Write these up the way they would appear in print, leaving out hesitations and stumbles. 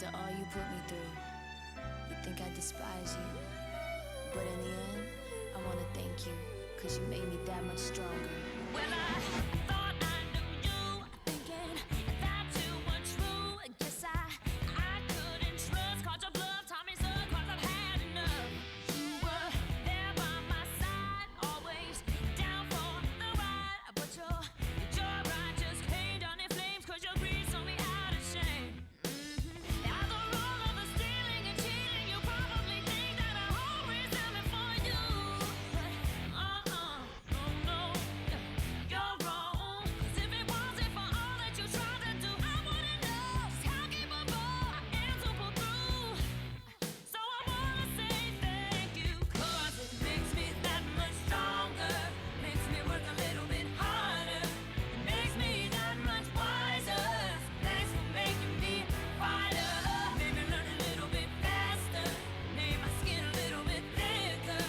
After all you put me through, you think I despise you. But in the end, I wanna thank you, 'cause you made me that much stronger. Well, I thought I knew you, thinking that you were true. Guess I couldn't trust, caught your bluff, taught me so, 'cause I've had enough. You were there by my side, always down for the ride. But your ride just came down in flames, 'cause your greed sold me out of shame. After all of the stealing and cheating, you probably think that I always am it for you. But no, no, you're wrong. 'Cause if it wasn't for all that you tried to do, I wouldn't know just how capable I am to pull through. So I wanna say thank you, 'cause it makes me that much stronger, makes me work a little bit harder, it makes me that much wiser. Thanks for making me a fighter, made me learn a little bit faster, made my skin a little bit thicker,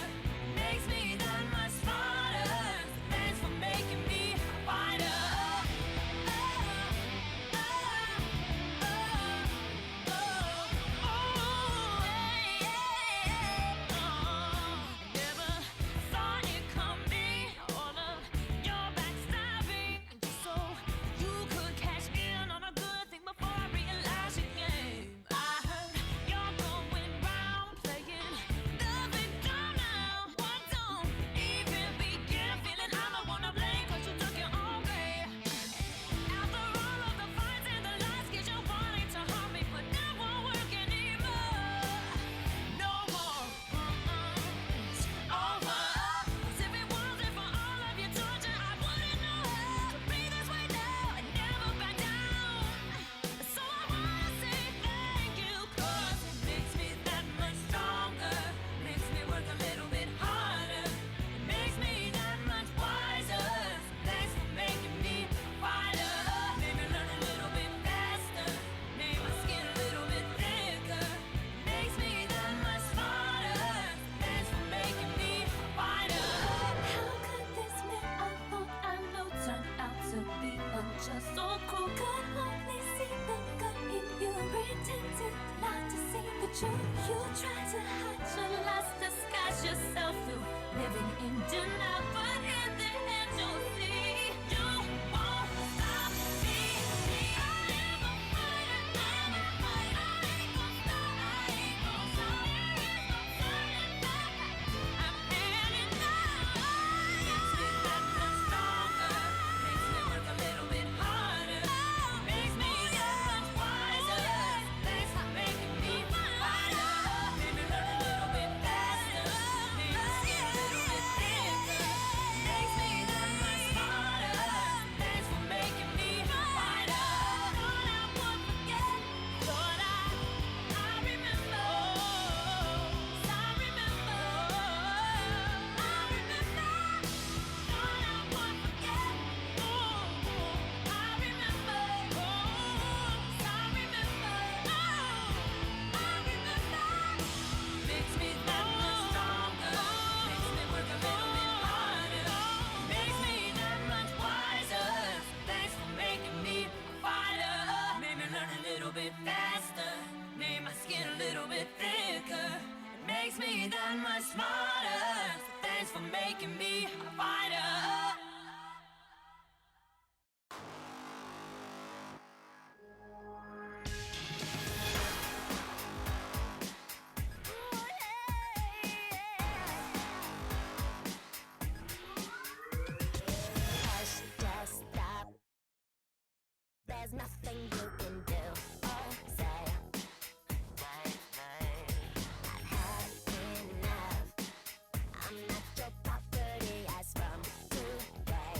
makes me that much smarter. Thanks for making me a fighter. Never saw it coming, all of your backstabbing, just so you could cash in on a good thing before I realized your game. I heard you're going round playing the victim now. What don't even begin, feeling I'm the one to blame, 'cause you took your own way. After all of the fights and the lies, 'cause you wanted to harm me, but that won't work anymore. No more, it's over. 'Cause if it wasn't for all of your torture, I wouldn't know how to breathe this way now and never back down. So I wanna say thank you, 'cause it makes me that much stronger, makes me work a little bit harder, it makes me that much wiser. Thanks for making me a fighter, made me learn a little bit faster, made my skin a little bit thicker, makes me that much smarter. Thanks for making me a fighter. How could this man I thought I know turn out to be unjust, so cruel? Could only see the good in you, pretended not to see the truth. You tried to hide your lies, disguise yourself through living in denial, but in the end you'll see you won't stop me. I am a fighter, I'm a fighter. I ain't gon' stop, I ain't gon' stop. There is no turning back, I'm heading now. Makes me that much stronger, makes me work a little bit harder, makes me that much wiser. Thanks for making me a fighter, made me learn a little bit faster, made my skin a little bit thicker, makes me that much smarter. Thanks for making me a fighter. Thought I would forget, thought I remember, I remember, I remember. Thought I would forget, I remember, I remember, I remember. Makes me that much stronger, makes me work a little bit harder, makes me that much wiser. Thanks for making me a fighter, made me learn a little bit faster, made my skin a little bit thicker, it makes me that much smarter. Thanks for making me a fighter. Hush, just stop. There's nothing you can do or say. I've had enough. I'm not your property as from today.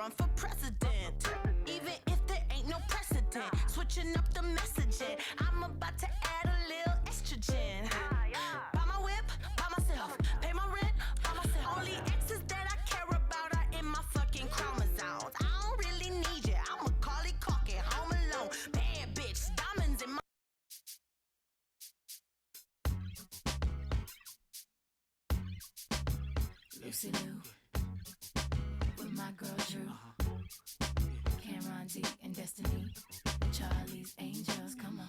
run for president. Even if there ain't no precedent, switching up the messaging. I'm about to add a little estrogen. Buy my whip, by myself. Pay my rent, by myself. Only exes that I care about are in my fucking chromosomes. I don't really need you. I'm Macaulay Culkin, home alone. Bad bitch, diamonds in my. Lucy Lou, with my girl Drew, Cameron D and Destiny, Charlie's Angels, come on.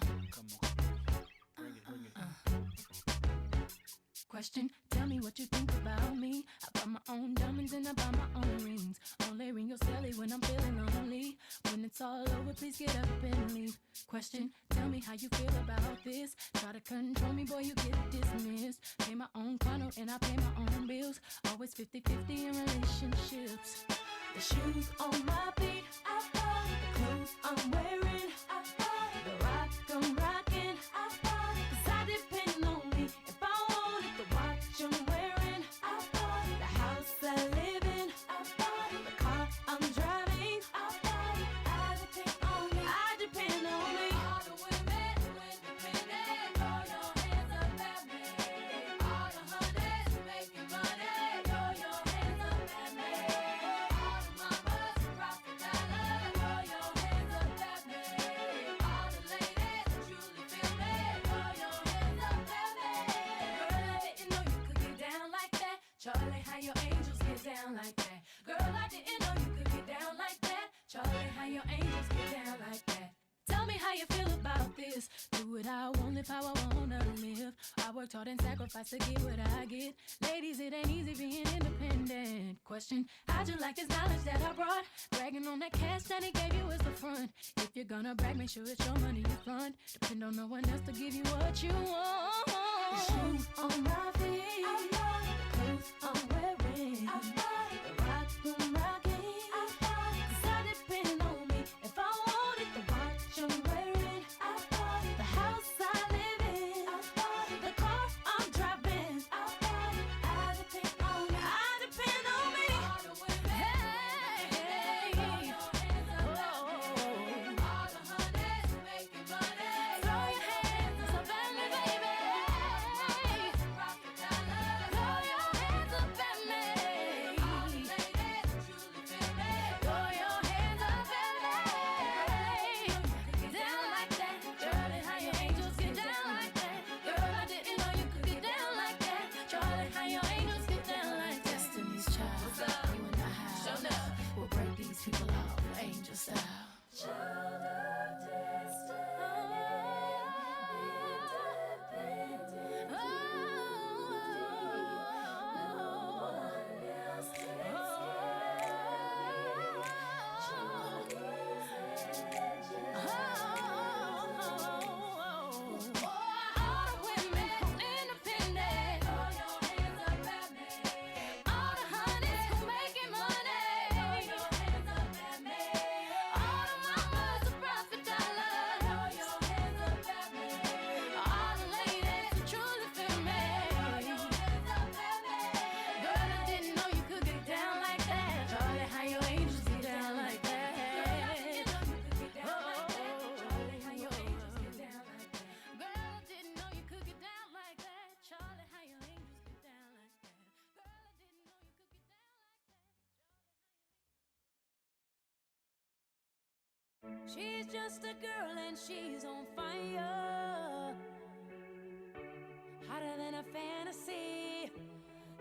Question, tell me what you think about me. I buy my own diamonds and I buy my own rings. Only ring your celly when I'm feeling lonely. When it's all over, please get up and leave. Question, tell me how you feel about this. Try to control me, boy, you get dismissed. Pay my own condo and I pay my own bills. Always 50-50 in relationships. The shoes on my feet, I buy. The clothes I'm wearing, I buy. The rock I'm rocking, I buy. 'Cause I depend on me if I want it. The watch I'm wearing, I buy. The house I live in, I buy. The car I'm driving, I buy. I depend on me, I depend on me. All the women who independent, throw your hands up at me. All the hunters making money, throw your hands up at me. All the mamas who rock the dollar, throw your hands up at me. All the ladies who truly feel me, throw your hands up at me. Girl, I didn't know you could get down like that. Charlie, how your angels get down like that. Girl, I didn't know you could get down like that. Charlie, how your angels get down like that. Tell me how you feel about this. Do what I want, live how I wanna live. I worked hard and sacrificed to get what I get. Ladies, it ain't easy being independent. Question, how'd you like this knowledge that I brought? Bragging on that cash that he gave you is the front. If you're gonna brag, make sure it's your money you front. Depend on no one else to give you what you want. The shoes on my feet, the clothes I'm wearing, the rock I'm rocking, 'cause I depend on me if I want it. The watch I'm wearing, the house I live in, the car I'm driving. I depend on me, I depend on me. All the women, hey, throw your hands up at me. All the hunters making money, throw your hands up at me, baby. Rock the dollar, throw your hands up at me. All the ladies who truly feel me, throw your hands up at me. Get down like that, Charlie, how your angels get down like that. Girl, I didn't know you could get down like that. Charlie, how your angels get down like that. Destiny's Child, what's up? You and I have, show up. We'll break these people off, angel style. Child of destiny, independent. No one else takes care. Child is angel. All the women who independent, throw your hands up at me. All the hunters who making money, throw your hands up at me. All the mamas who profit dollar, throw your hands up at me. All the ladies who truly feel me, throw your hands up at me. Girl, I didn't know you could get down like that. Charlie, how your angels get down like that. Girl, I didn't know you could get down like that. Charlie, how your angels get down like that. Girl, I didn't know you could get down like that. Charlie, how your angels get down like that. Girl, I didn't know you could get down like that. She's just a girl and she's on fire. Hotter than a fantasy,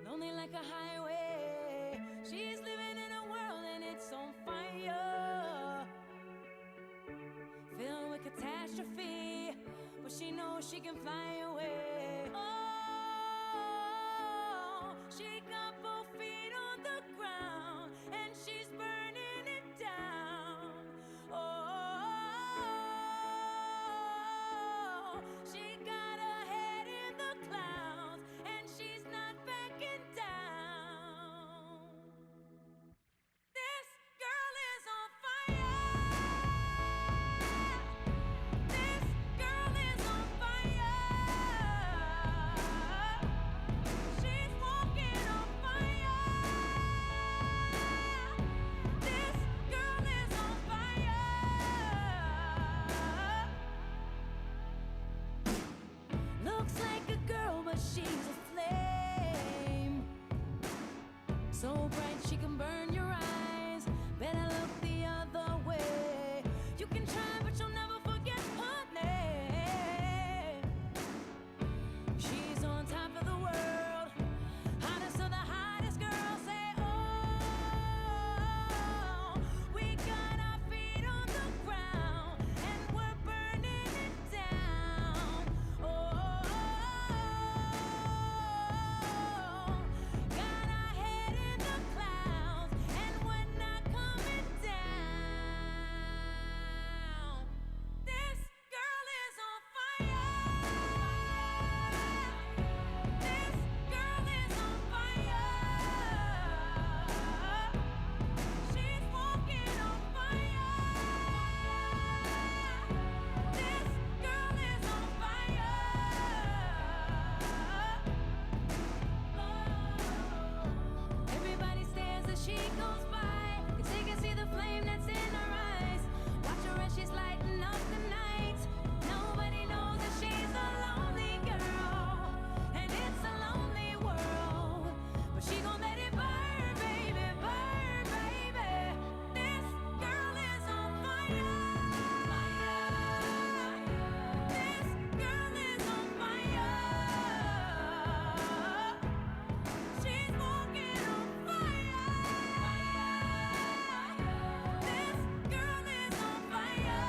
lonely like a highway. She's living in a world and it's on fire, filled with catastrophe, but she knows she can fly away. Oh, she got 4 feet on the ground and she's burning it down. Oh, she got her head in the clouds and she's not backing down. This girl is on fire. This girl is on fire. She's walking on fire. So bright she can burn your eyes. Better look the other way. You can try, but you'll never forget her name. She's on top of the world, hottest of the hottest girls. Say, oh, we got our feet on the ground and we're burning it down. Oh, got our head in the clouds and we're not coming down. This girl is on fire. This girl is on fire. She's walking on fire. This girl is on fire. Everybody stares as she goes by, 'cause they can see the flame that's in her eyes. Watch her as she's lighting up the night. Nobody knows that she's a lonely girl, and it's a lonely world. But she gon' let it burn, baby, burn, baby. This girl is on fire. This girl is on fire. She's walking on fire. This girl is on fire.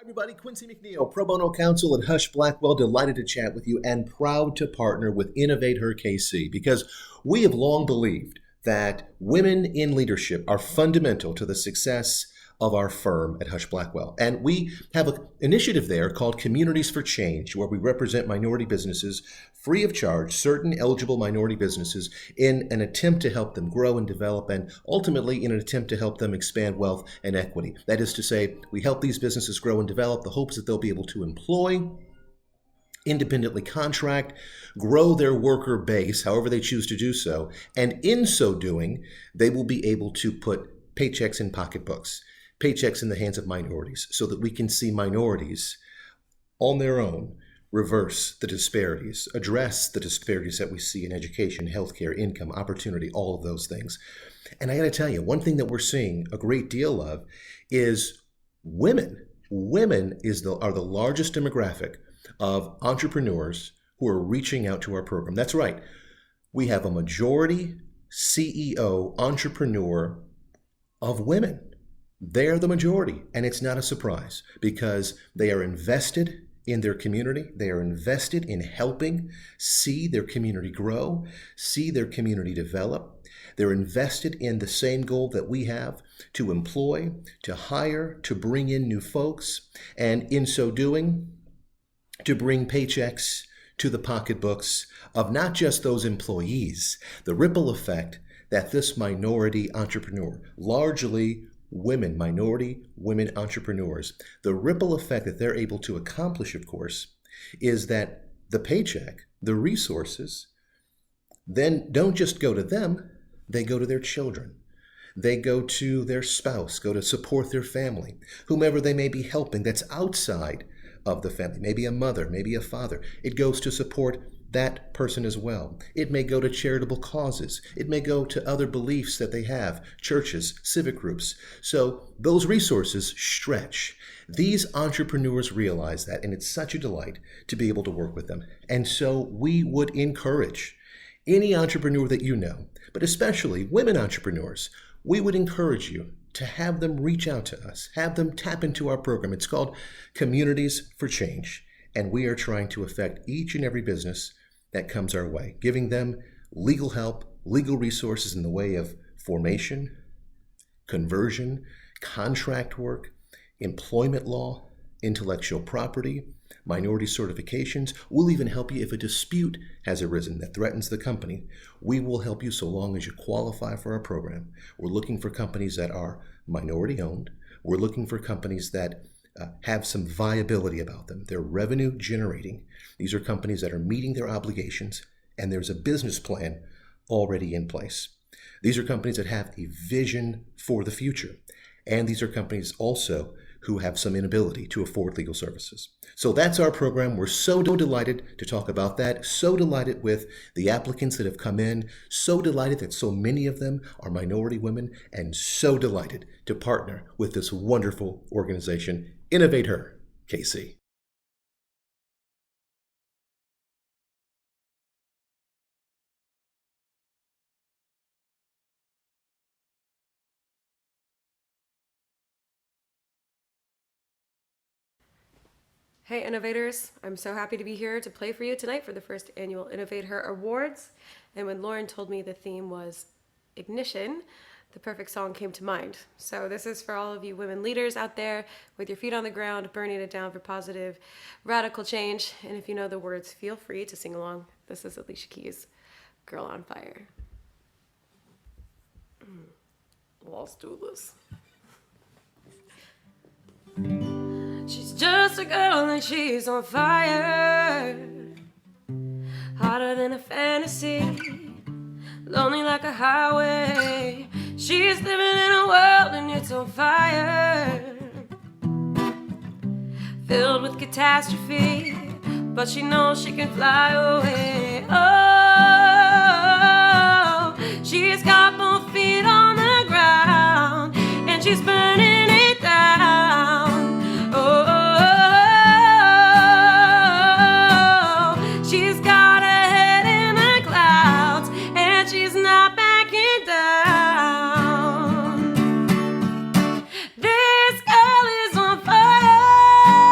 Everybody, Quincy McNeil, Pro Bono Counsel at Hush Blackwell, delighted to chat with you and proud to partner with InnovateHER KC because we have long believed that women in leadership are fundamental to the success of our firm at Hush Blackwell. And we have an initiative there called Communities for Change, where we represent minority businesses free of charge, certain eligible minority businesses, in an attempt to help them grow and develop, and ultimately in an attempt to help them expand wealth and equity. That is to say, we help these businesses grow and develop. The hope is that they'll be able to employ, independently contract, grow their worker base, however they choose to do so, and in so doing, they will be able to put paychecks in pocketbooks, paychecks in the hands of minorities, so that we can see minorities on their own reverse the disparities, address the disparities that we see in education, healthcare, income, opportunity, all of those things. And I got to tell you, one thing that we're seeing a great deal of is women. Women are the largest demographic of entrepreneurs who are reaching out to our program. That's right. We have a majority CEO entrepreneur of women. They're the majority, and it's not a surprise because they are invested in their community. They are invested in helping see their community grow, see their community develop. They're invested in the same goal that we have, to employ, to hire, to bring in new folks, and in so doing, to bring paychecks to the pocketbooks of not just those employees. The ripple effect that this minority entrepreneur, largely women, minority women entrepreneurs, the ripple effect that they're able to accomplish, of course, is that the paycheck, the resources, then don't just go to them, they go to their children. They go to their spouse, go to support their family, whomever they may be helping that's outside of the family, maybe a mother, maybe a father. It goes to support that person as well. It may go to charitable causes. It may go to other beliefs that they have, churches, civic groups. So those resources stretch. These entrepreneurs realize that, and it's such a delight to be able to work with them. And so we would encourage any entrepreneur that you know, but especially women entrepreneurs, we would encourage you to have them reach out to us, have them tap into our program. It's called Communities for Change. And we are trying to affect each and every business that comes our way, giving them legal help, legal resources in the way of formation, conversion, contract work, employment law, intellectual property, minority certifications. We'll even help you if a dispute has arisen that threatens the company. We will help you so long as you qualify for our program. We're looking for companies that are minority owned. We're looking for companies that have some viability about them. They're revenue generating. These are companies that are meeting their obligations, and there's a business plan already in place. These are companies that have a vision for the future. And these are companies also who have some inability to afford legal services. So that's our program. We're so delighted to talk about that. So delighted with the applicants that have come in. So delighted that so many of them are minority women. And so delighted to partner with this wonderful organization, InnovateHER KC. Hey innovators, I'm so happy to be here to play for you tonight for the first annual InnovateHER Awards. And when Lauren told me the theme was ignition, the perfect song came to mind. So this is for all of you women leaders out there with your feet on the ground, burning it down for positive, radical change. And if you know the words, feel free to sing along. This is Alicia Keys, Girl on Fire. Let's do this. She's just a girl and she's on fire, hotter than a fantasy, lonely like a highway. She's living in a world and it's on fire, filled with catastrophe, but she knows she can fly away. Oh, she's got both feet on the ground and she's burning it down. She's got her head in the clouds and she's not backing down. This girl is on fire.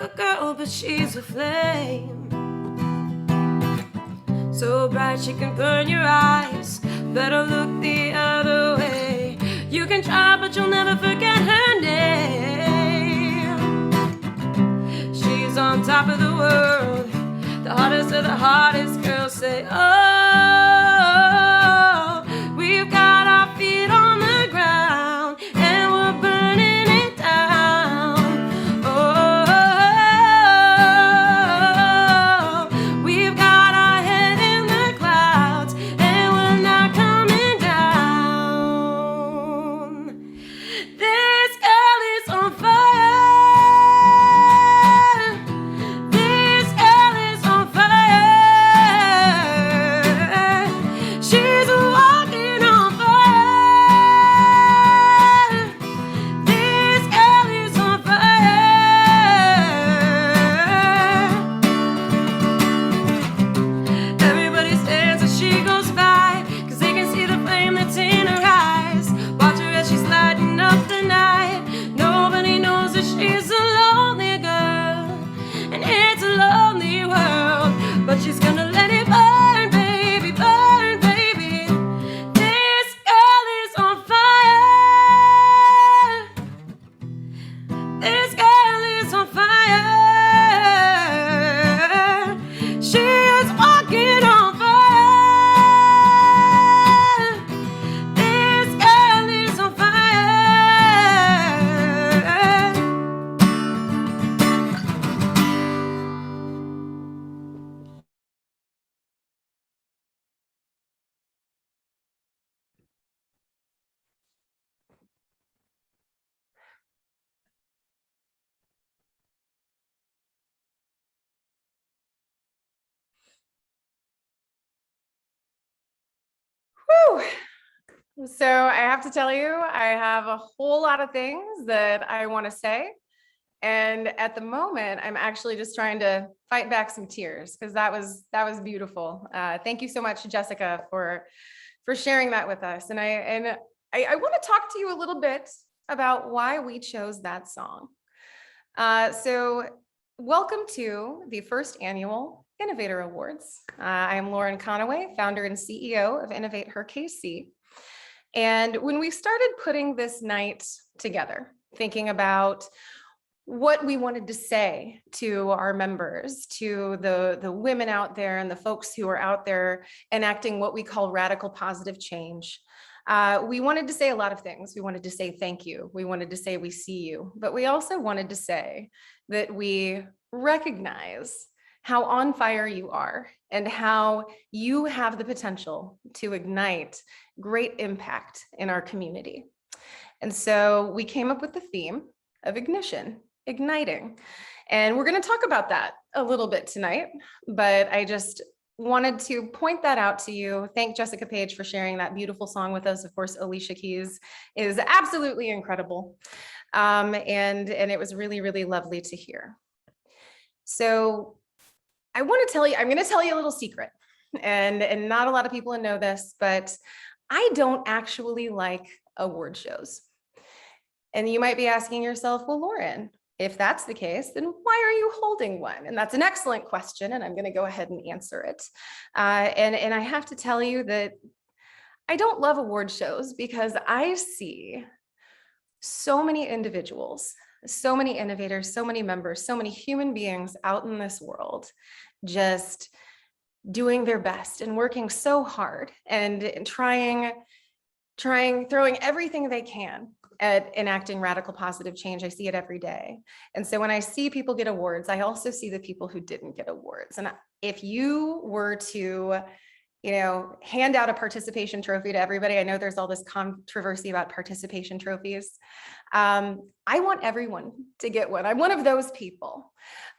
a girl, but she's a flame. So bright she can burn your eyes. Better look the other way. You can try, but you'll never forget her name. She's on top of the world, the hottest of the hottest girls. Say, oh, we've got our feet on the ground and we're burning it down. Oh, we've got our head in the clouds and we're not coming down. This girl is on fire. This girl is on fire. She's walking on fire. This girl is on fire. Everybody stands as she goes by, 'cause they can see the flame that's in her eyes. Watch her as she's lighting up the night. Nobody knows that she's a lonely girl, and it's a lonely world. But she's gonna let it burn, baby, burn, baby. This girl is on fire. This girl is on fire. She is walking on fire. This girl is on fire. So I have to tell you, I have a whole lot of things that I want to say. And at the moment, I'm actually just trying to fight back some tears because that was beautiful. Thank you so much, Jessica, for sharing that with us. And I want to talk to you a little bit about why we chose that song. So welcome to the first annual Innovator Awards. I am Lauren Conaway, founder and CEO of InnovateHER KC. And when we started putting this night together, thinking about what we wanted to say to our members, to the women out there and the folks who are out there enacting what we call radical positive change, we wanted to say a lot of things. We wanted to say thank you. We wanted to say we see you, but we also wanted to say that we recognize how on fire you are and how you have the potential to ignite great impact in our community. And so we came up with the theme of ignition, igniting. And we're going to talk about that a little bit tonight, but I just wanted to point that out to you. Thank Jessica Page for sharing that beautiful song with us. Of course, Alicia Keys is absolutely incredible. And it was really, really lovely to hear. So I want to tell you, I'm going to tell you a little secret, and not a lot of people know this, but I don't actually like award shows. And you might be asking yourself, well, Lauren, if that's the case, then why are you holding one? And that's an excellent question, and I'm going to go ahead and answer it. And I have to tell you that I don't love award shows because I see so many individuals, so many innovators, so many members, so many human beings out in this world just doing their best and working so hard and throwing everything they can at enacting radical positive change. I see it every day. And so when I see people get awards, I also see the people who didn't get awards. And if you were to, hand out a participation trophy to everybody, I know there's all this controversy about participation trophies. I want everyone to get one. I'm one of those people.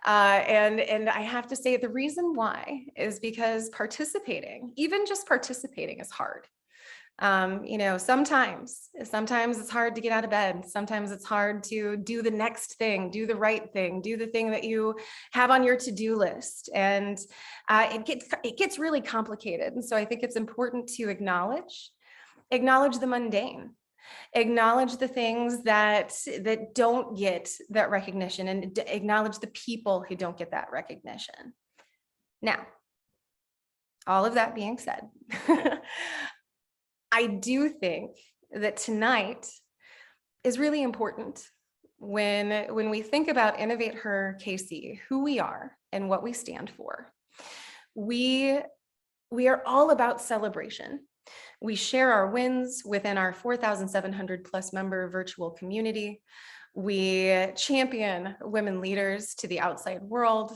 And I have to say the reason why is because participating, even just participating, is hard. Sometimes it's hard to get out of bed. Sometimes it's hard to do the next thing, do the right thing, do the thing that you have on your to-do list. And it gets really complicated. And so I think it's important to acknowledge the mundane. Acknowledge the things that don't get that recognition, and acknowledge the people who don't get that recognition. Now, all of that being said, I do think that tonight is really important when we think about InnovateHER KC, who we are and what we stand for. We are all about celebration. We share our wins within our 4,700 plus member virtual community. We champion women leaders to the outside world.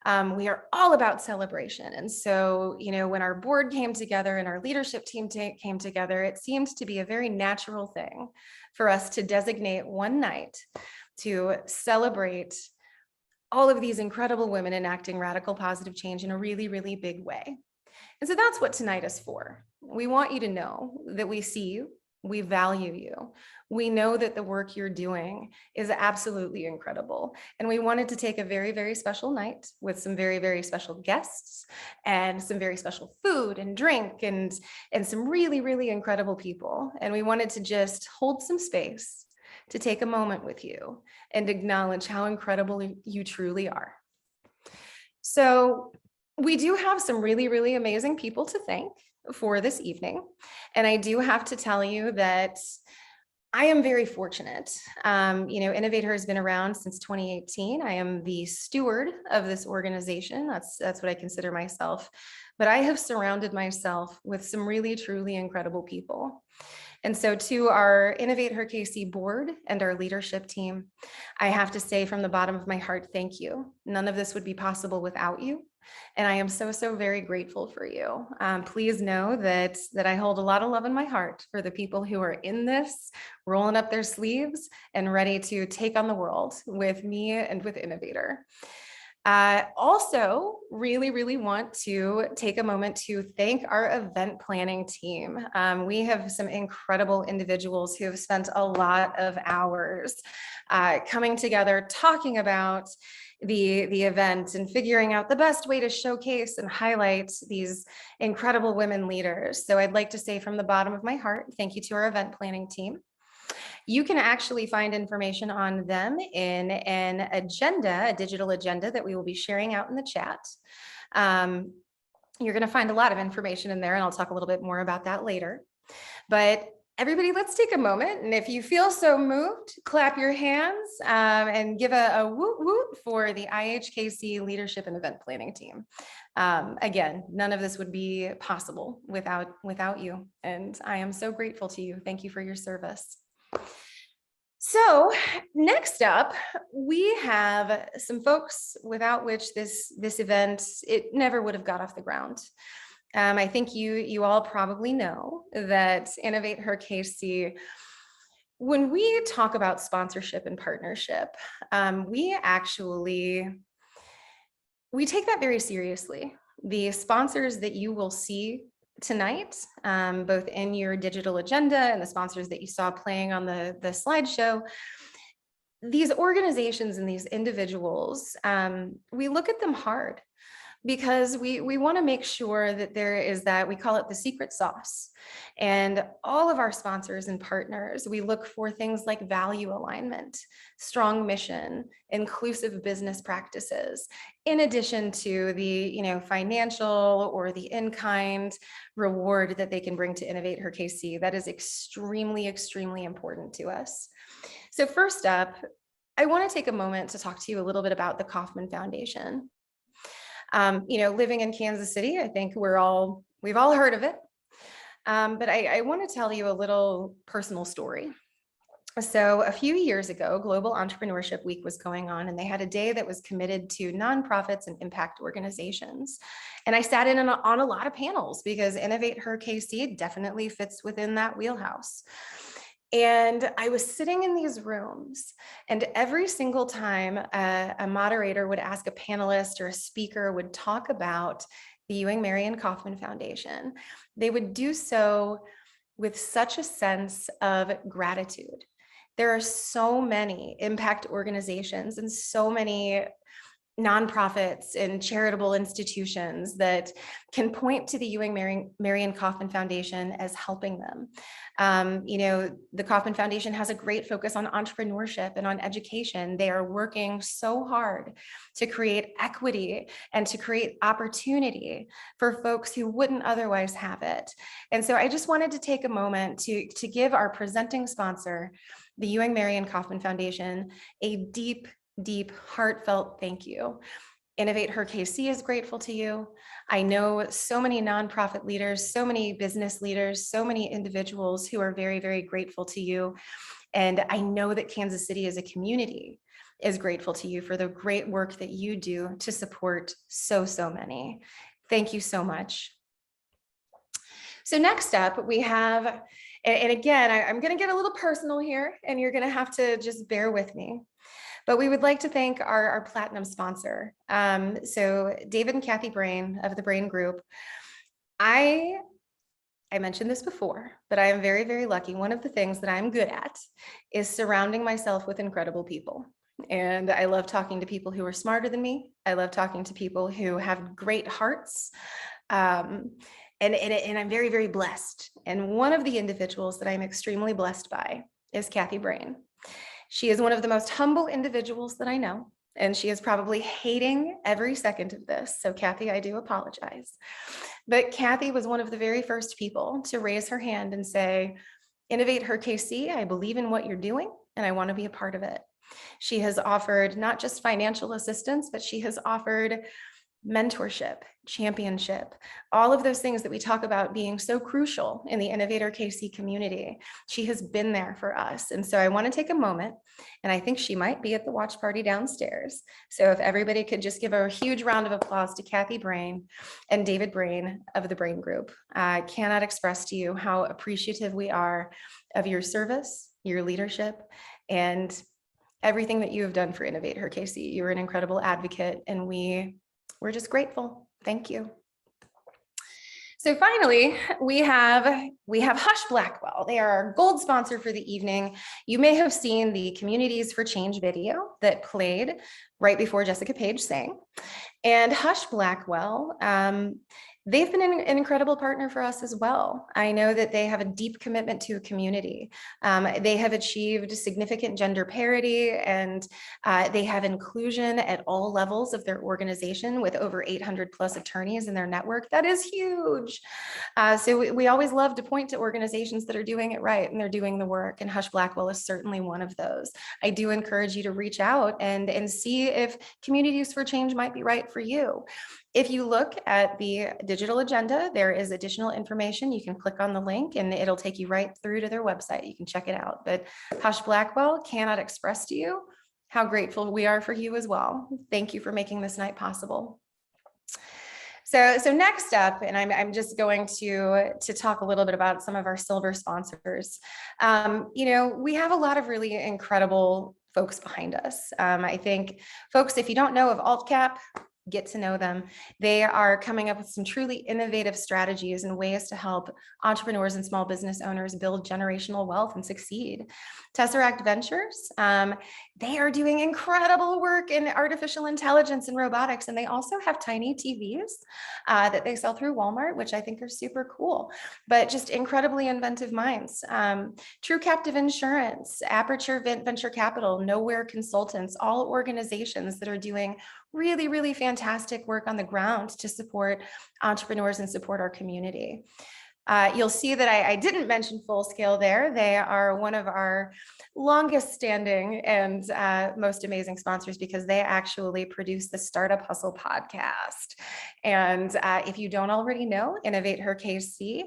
We are all about celebration. And so, when our board came together and our leadership team came together, it seemed to be a very natural thing for us to designate one night to celebrate all of these incredible women enacting radical positive change in a really, really big way. And so that's what tonight is for. We want you to know that we see you, we value you. We know that the work you're doing is absolutely incredible. And we wanted to take a very, very special night with some very, very special guests and some very special food and drink and some really, really incredible people. And we wanted to just hold some space to take a moment with you and acknowledge how incredible you truly are. So we do have some really, really amazing people to thank for this evening. And I do have to tell you that I am very fortunate. InnovateHER has been around since 2018. I am the steward of this organization. That's what I consider myself. But I have surrounded myself with some really, truly incredible people. And so to our InnovateHER KC board and our leadership team, I have to say from the bottom of my heart, thank you. None of this would be possible without you. And I am so, so very grateful for you. Please know that I hold a lot of love in my heart for the people who are in this, rolling up their sleeves and ready to take on the world with me and with InnovateHER. Also, really, really want to take a moment to thank our event planning team. We have some incredible individuals who have spent a lot of hours coming together, talking about the event and figuring out the best way to showcase and highlight these incredible women leaders. So I'd like to say from the bottom of my heart, thank you to our event planning team. You can actually find information on them in an agenda, a digital agenda that we will be sharing out in the chat. You're going to find a lot of information in there, and I'll talk a little bit more about that later. But everybody, let's take a moment. And if you feel so moved, clap your hands and give a woot woot for the IHKC leadership and event planning team. Again, none of this would be possible without you. And I am so grateful to you. Thank you for your service. So next up, we have some folks without which this event, it never would have got off the ground. I think you all probably know that InnovateHER KC, when we talk about sponsorship and partnership, we take that very seriously. The sponsors that you will see tonight, both in your digital agenda and the sponsors that you saw playing on the slideshow, these organizations and these individuals, we look at them hard because we want to make sure that there is that, we call it the secret sauce. And all of our sponsors and partners, we look for things like value alignment, strong mission, inclusive business practices, in addition to the financial or the in-kind reward that they can bring to InnovateHER KC. That is extremely, extremely important to us. So first up, I want to take a moment to talk to you a little bit about the Kauffman Foundation. Living in Kansas City, I think we've all heard of it. But I want to tell you a little personal story. So a few years ago, Global Entrepreneurship Week was going on, and they had a day that was committed to nonprofits and impact organizations. And I sat in on a lot of panels because InnovateHER KC definitely fits within that wheelhouse. And I was sitting in these rooms, and every single time a moderator would ask a panelist or a speaker would talk about the Ewing Marion Kauffman Foundation, they would do so with such a sense of gratitude. There are so many impact organizations and so many nonprofits and charitable institutions that can point to the Ewing Marion Kauffman Foundation as helping them. The Kauffman Foundation has a great focus on entrepreneurship and on education. They are working so hard to create equity and to create opportunity for folks who wouldn't otherwise have it. And so I just wanted to take a moment to give our presenting sponsor, the Ewing Marion Kauffman Foundation, a deep, heartfelt thank you. InnovateHER KC is grateful to you. I know so many nonprofit leaders, so many business leaders, so many individuals who are very, very grateful to you. And I know that Kansas City as a community is grateful to you for the great work that you do to support so many. Thank you so much. So next up we have, and again, I'm going to get a little personal here and you're going to have to just bear with me. But we would like to thank our platinum sponsor. So David and Kathy Brain of the Brain Group. I mentioned this before, but I am very, very lucky. One of the things that I'm good at is surrounding myself with incredible people. And I love talking to people who are smarter than me. I love talking to people who have great hearts. And I'm very, very blessed. And one of the individuals that I'm extremely blessed by is Kathy Brain. She is one of the most humble individuals that I know, and she is probably hating every second of this. So Kathy, I do apologize. But Kathy was one of the very first people to raise her hand and say, InnovateHER KC, I believe in what you're doing, and I want to be a part of it. She has offered not just financial assistance, but she has offered mentorship, championship, all of those things that we talk about being so crucial in the InnovateHER KC community. She has been there for us. And so I want to take a moment, and I think she might be at the watch party downstairs. So if everybody could just give a huge round of applause to Kathy Brain and David Brain of the Brain Group. I cannot express to you how appreciative we are of your service, your leadership, and everything that you have done for InnovateHER KC. You're an incredible advocate, and we're just grateful. Thank you. So finally, we have Hush Blackwell. They are our gold sponsor for the evening. You may have seen the Communities for Change video that played right before Jessica Page sang. And Hush Blackwell, they've been an incredible partner for us as well. I know that they have a deep commitment to a community. They have achieved significant gender parity, and they have inclusion at all levels of their organization with over 800 plus attorneys in their network. That is huge. So we always love to point to organizations that are doing it right and they're doing the work, and Hush Blackwell is certainly one of those. I do encourage you to reach out and see if Communities for Change might be right for you. If you look at the digital agenda, there is additional information. You can click on the link and it'll take you right through to their website. You can check it out. But Hush Blackwell cannot express to you how grateful we are for you as well. Thank you for making this night possible. So next up, and I'm just going to talk a little bit about some of our silver sponsors. We have a lot of really incredible folks behind us. I think, folks, if you don't know of AltCap, get to know them. They are coming up with some truly innovative strategies and ways to help entrepreneurs and small business owners build generational wealth and succeed. Tesseract Ventures, they are doing incredible work in artificial intelligence and robotics, and they also have tiny TVs that they sell through Walmart, which I think are super cool, but just incredibly inventive minds. True Captive Insurance, Aperture Venture Capital, Nowhere Consultants, all organizations that are doing really, really fantastic work on the ground to support entrepreneurs and support our community. You'll see that I didn't mention Full Scale there. They are one of our longest standing and most amazing sponsors because they actually produce the Startup Hustle podcast. And if you don't already know, InnovateHER KC,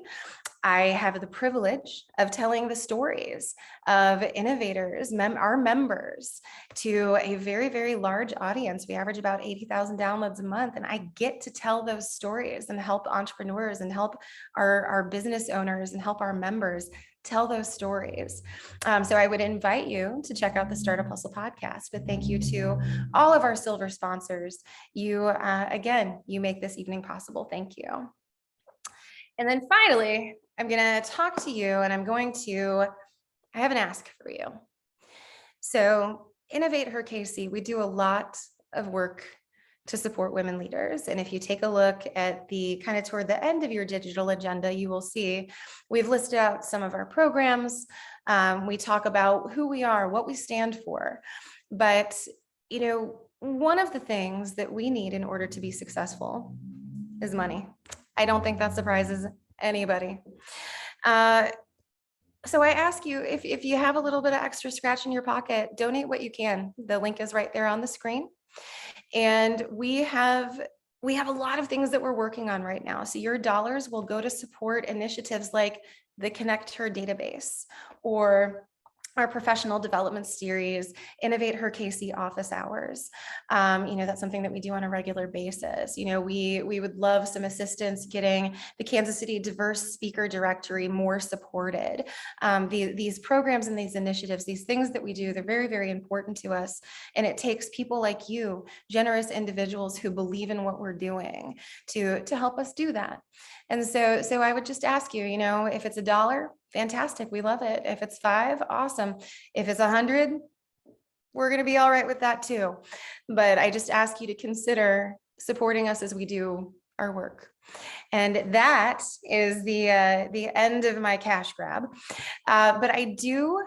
I have the privilege of telling the stories of innovators, our members, to a very, very large audience. We average about 80,000 downloads a month, and I get to tell those stories and help entrepreneurs and help our business owners and help our members tell those stories. So I would invite you to check out the Startup Hustle podcast, but thank you to all of our silver sponsors. You, again, you make this evening possible. Thank you. And then finally, I'm going to talk to you and I have an ask for you. So InnovateHER KC, we do a lot of work to support women leaders. And if you take a look at the kind of toward the end of your digital agenda, you will see we've listed out some of our programs. We talk about who we are, what we stand for. But, you know, one of the things that we need in order to be successful is money. I don't think that surprises anybody. So I ask you, if you have a little bit of extra scratch in your pocket, donate what you can. The link is right there on the screen. And we have a lot of things that we're working on right now. So your dollars will go to support initiatives like the Connect Her database, or our professional development series, InnovateHER KC office hours. You know, that's something that we do on a regular basis. You know, we would love some assistance getting the Kansas City diverse speaker directory more supported. These programs and these initiatives, these things that we do, they're very, very important to us. And it takes people like you, generous individuals who believe in what we're doing, to help us do that. And so I would just ask you, you know, if it's $1, fantastic, we love it. If it's 5, awesome. If it's 100, we're going to be all right with that too. But I just ask you to consider supporting us as we do our work. And that is the end of my cash grab. But I do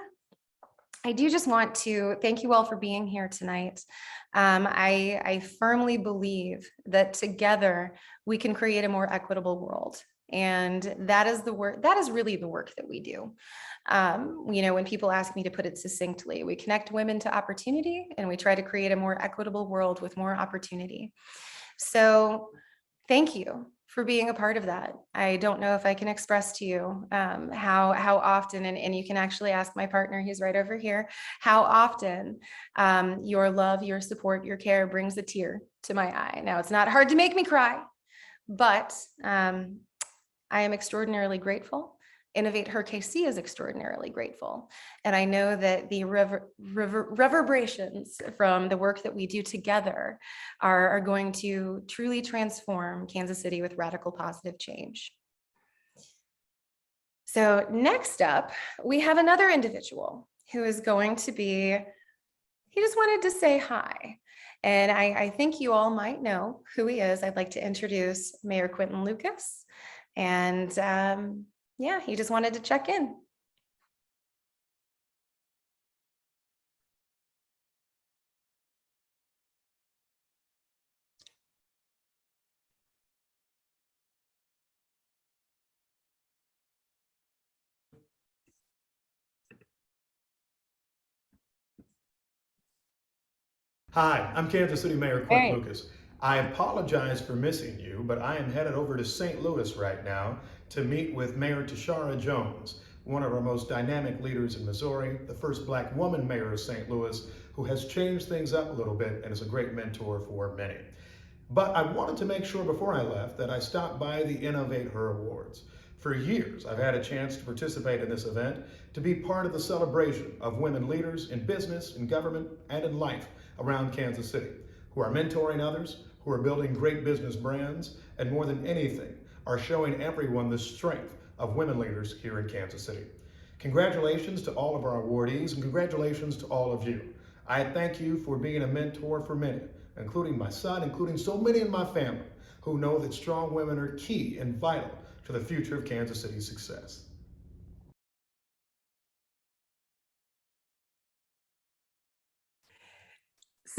just want to thank you all for being here tonight. I firmly believe that together we can create a more equitable world. And that is the work, that is really the work that we do. You know, when people ask me to put it succinctly, we connect women to opportunity, and we try to create a more equitable world with more opportunity. So thank you for being a part of that. I don't know if I can express to you how often, and you can actually ask my partner, he's right over here, how often your love, your support, your care brings a tear to my eye. Now, it's not hard to make me cry, but I am extraordinarily grateful. InnovateHER KC is extraordinarily grateful. And I know that the reverberations from the work that we do together are going to truly transform Kansas City with radical positive change. So next up, we have another individual who is going to be, he just wanted to say hi. And I think you all might know who he is. I'd like to introduce Mayor Quentin Lucas. And yeah, he just wanted to check in. Hi, I'm Kansas City Mayor Quentin Lucas. I apologize for missing you, but I am headed over to St. Louis right now to meet with Mayor Tashara Jones, one of our most dynamic leaders in Missouri, the first Black woman mayor of St. Louis, who has changed things up a little bit and is a great mentor for many. But I wanted to make sure before I left that I stopped by the InnovateHER Awards. For years, I've had a chance to participate in this event, to be part of the celebration of women leaders in business, in government, and in life around Kansas City, who are mentoring others, who are building great business brands, and more than anything, are showing everyone the strength of women leaders here in Kansas City. Congratulations to all of our awardees, and congratulations to all of you. I thank you for being a mentor for many, including my son, including so many in my family, who know that strong women are key and vital to the future of Kansas City's success.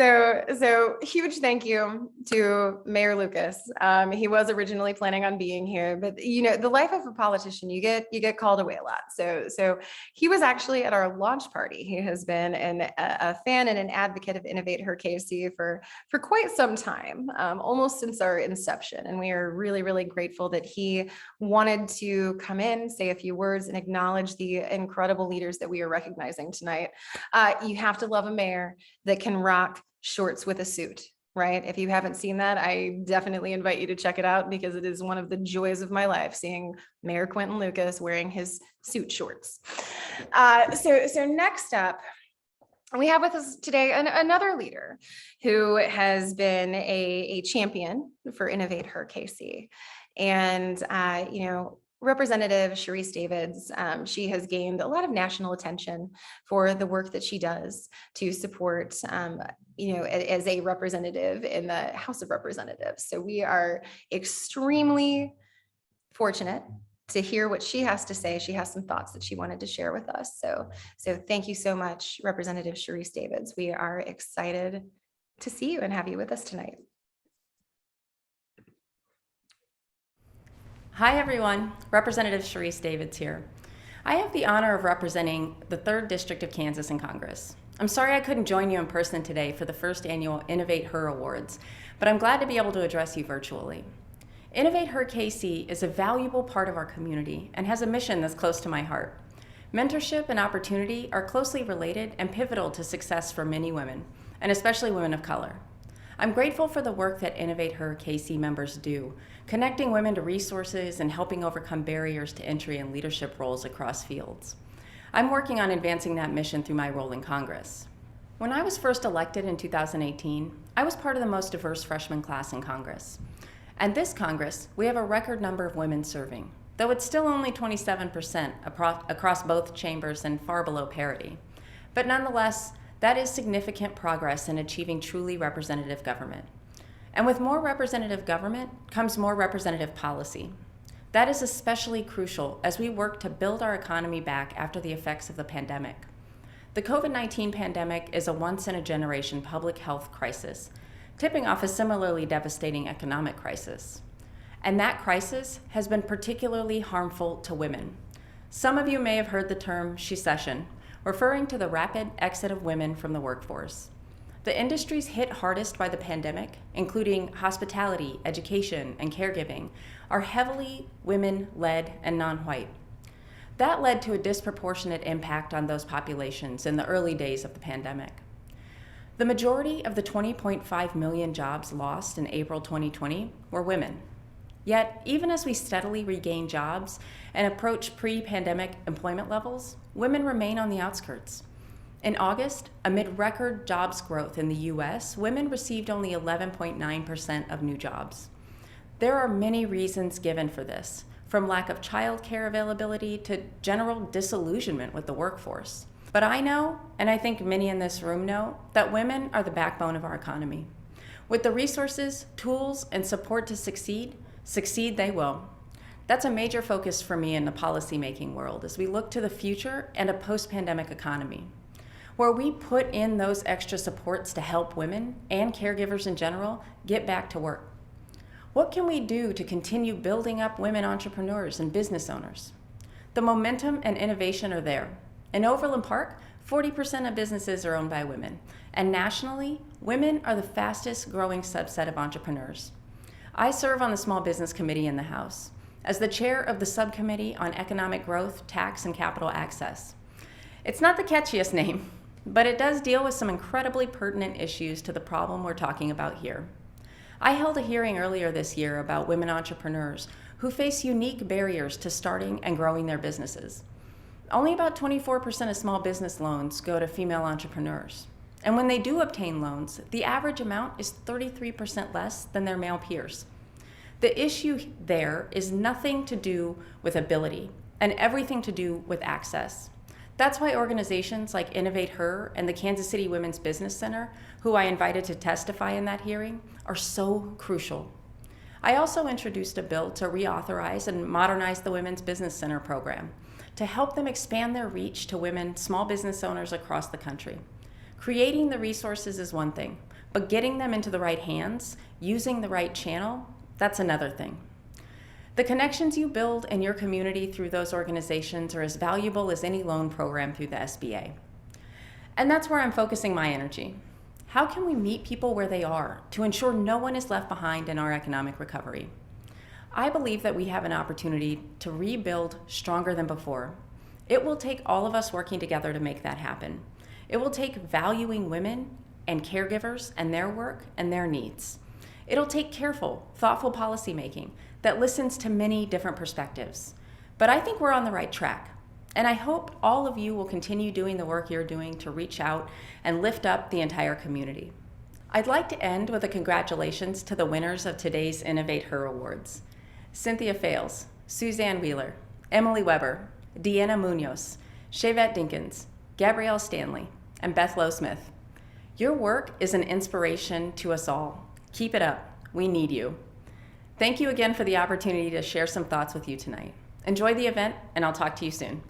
So huge thank you to Mayor Lucas. He was originally planning on being here, but you know, the life of a politician, you get called away a lot. So he was actually at our launch party. He has been a fan and an advocate of InnovateHER KC for quite some time, almost since our inception. And we are really, really grateful that he wanted to come in, say a few words, and acknowledge the incredible leaders that we are recognizing tonight. You have to love a mayor that can rock shorts with a suit, right? If you haven't seen that, I definitely invite you to check it out, because it is one of the joys of my life, seeing Mayor Quentin Lucas wearing his suit shorts. So next up, we have with us today another leader who has been a champion for InnovateHER KC. And, you know, Representative Sharice Davids, she has gained a lot of national attention for the work that she does to support, as a representative in the House of Representatives. So we are extremely fortunate to hear what she has to say. She has some thoughts that she wanted to share with us. So thank you so much, Representative Sharice Davids. We are excited to see you and have you with us tonight. Hi everyone, Representative Sharice Davids here. I have the honor of representing the 3rd District of Kansas in Congress. I'm sorry I couldn't join you in person today for the first annual InnovateHER Awards, but I'm glad to be able to address you virtually. InnovateHER KC is a valuable part of our community and has a mission that's close to my heart. Mentorship and opportunity are closely related and pivotal to success for many women, and especially women of color. I'm grateful for the work that InnovateHER KC members do, connecting women to resources and helping overcome barriers to entry in leadership roles across fields. I'm working on advancing that mission through my role in Congress. When I was first elected in 2018, I was part of the most diverse freshman class in Congress. And this Congress, we have a record number of women serving, though it's still only 27% across both chambers and far below parity. But nonetheless, that is significant progress in achieving truly representative government. And with more representative government comes more representative policy. That is especially crucial as we work to build our economy back after the effects of the pandemic. The COVID-19 pandemic is a once-in-a-generation public health crisis, tipping off a similarly devastating economic crisis. And that crisis has been particularly harmful to women. Some of you may have heard the term shecession, referring to the rapid exit of women from the workforce. The industries hit hardest by the pandemic, including hospitality, education, and caregiving, are heavily women-led and non-white. That led to a disproportionate impact on those populations in the early days of the pandemic. The majority of the 20.5 million jobs lost in April 2020 were women. Yet, even as we steadily regain jobs and approach pre-pandemic employment levels, women remain on the outskirts. In August, amid record jobs growth in the US, women received only 11.9% of new jobs. There are many reasons given for this, from lack of childcare availability to general disillusionment with the workforce. But I know, and I think many in this room know, that women are the backbone of our economy. With the resources, tools, and support to succeed they will. That's a major focus for me in the policymaking world as we look to the future and a post-pandemic economy, where we put in those extra supports to help women and caregivers in general get back to work. What can we do to continue building up women entrepreneurs and business owners? The momentum and innovation are there. In Overland Park, 40% of businesses are owned by women, and nationally, women are the fastest growing subset of entrepreneurs. I serve on the Small Business Committee in the House as the chair of the Subcommittee on Economic Growth, Tax, and Capital Access. It's not the catchiest name, but it does deal with some incredibly pertinent issues to the problem we're talking about here. I held a hearing earlier this year about women entrepreneurs who face unique barriers to starting and growing their businesses. Only about 24% of small business loans go to female entrepreneurs. And when they do obtain loans, the average amount is 33% less than their male peers. The issue there is nothing to do with ability and everything to do with access. That's why organizations like InnovateHER and the Kansas City Women's Business Center, who I invited to testify in that hearing, are so crucial. I also introduced a bill to reauthorize and modernize the Women's Business Center program to help them expand their reach to women small business owners across the country. Creating the resources is one thing, but getting them into the right hands, using the right channel, that's another thing. The connections you build in your community through those organizations are as valuable as any loan program through the SBA. And that's where I'm focusing my energy. How can we meet people where they are to ensure no one is left behind in our economic recovery? I believe that we have an opportunity to rebuild stronger than before. It will take all of us working together to make that happen. It will take valuing women and caregivers and their work and their needs. It'll take careful, thoughtful policymaking that listens to many different perspectives. But I think we're on the right track. And I hope all of you will continue doing the work you're doing to reach out and lift up the entire community. I'd like to end with a congratulations to the winners of today's InnovateHER Awards. Cynthia Fales, Suzanne Wheeler, Emily Weber, Deanna Munoz, Shavette Dinkins, Gabrielle Stanley, and Beth Lowe Smith. Your work is an inspiration to us all. Keep it up. We need you. Thank you again for the opportunity to share some thoughts with you tonight. Enjoy the event, and I'll talk to you soon.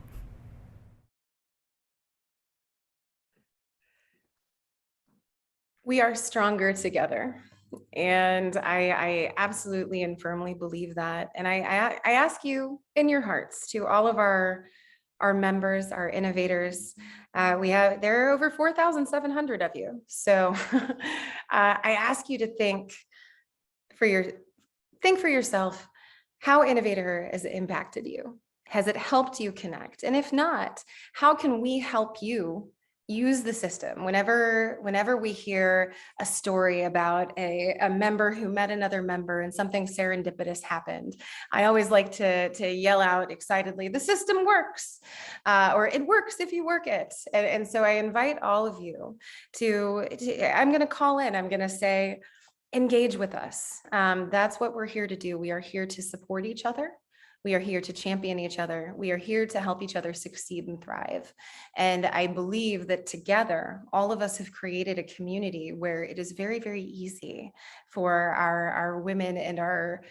We are stronger together. And I absolutely and firmly believe that. And I ask you in your hearts, to all of our members, our innovators, there are over 4,700 of you. So I ask you to think for yourself, how InnovateHER has impacted you. Has it helped you connect? And if not, how can we help you use the system? Whenever we hear a story about a member who met another member and something serendipitous happened, I always like to yell out excitedly, the system works, or it works if you work it. And so I invite all of you I'm going to call in, I'm going to say, engage with us. That's what we're here to do. We are here to support each other. We are here to champion each other. We are here to help each other succeed and thrive. And I believe that together, all of us have created a community where it is very, very easy for our women and our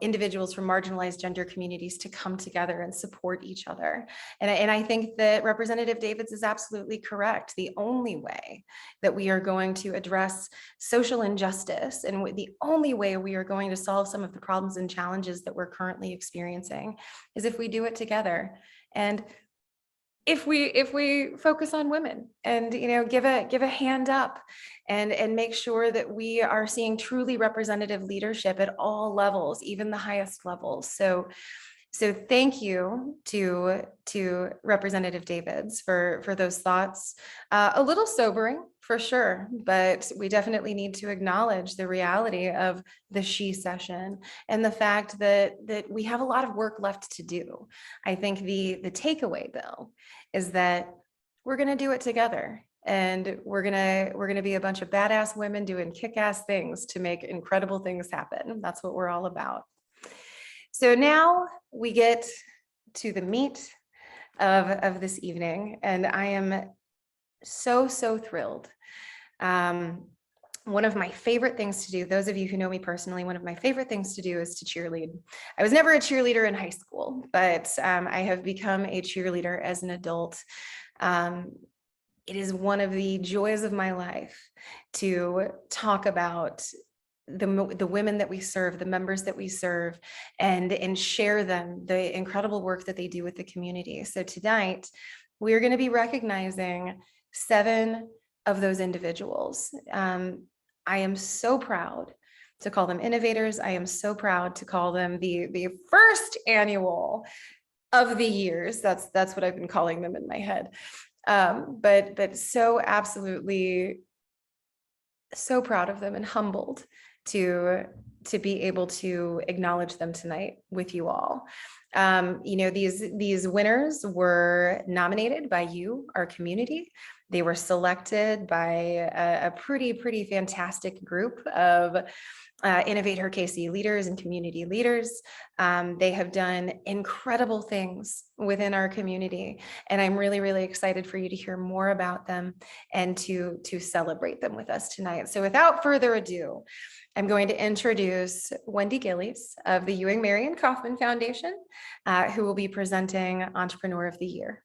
individuals from marginalized gender communities to come together and support each other. And I think that Representative Davids is absolutely correct. The only way that we are going to address social injustice, and the only way we are going to solve some of the problems and challenges that we're currently experiencing, is if we do it together. And if we focus on women and give a hand up and make sure that we are seeing truly representative leadership at all levels, even the highest levels. So thank you to Representative Davids for those thoughts. A little sobering for sure, but we definitely need to acknowledge the reality of the she session and the fact that we have a lot of work left to do. I think the takeaway though is that we're going to do it together. And we're gonna be a bunch of badass women doing kick-ass things to make incredible things happen. That's what we're all about. So now we get to the meat of this evening, and I am so thrilled. One of my favorite things to do, those of you who know me personally, one of my favorite things to do is to cheerlead. I was never a cheerleader in high school, but I have become a cheerleader as an adult. It is one of the joys of my life to talk about the women that we serve, the members that we serve, and share them, the incredible work that they do with the community. So tonight, we're going to be recognizing 7 of those individuals. I am so proud to call them innovators. I am so proud to call them the first annual of the years. That's what I've been calling them in my head. But so absolutely so proud of them and humbled to be able to acknowledge them tonight with you all. These winners were nominated by you, our community. They were selected by a pretty fantastic group of InnovateHER KC leaders and community leaders. They have done incredible things within our community, and I'm really excited for you to hear more about them and to celebrate them with us tonight. So without further ado, I'm going to introduce Wendy Gillies of the Ewing Marion Kauffman Foundation, who will be presenting Entrepreneur of the Year.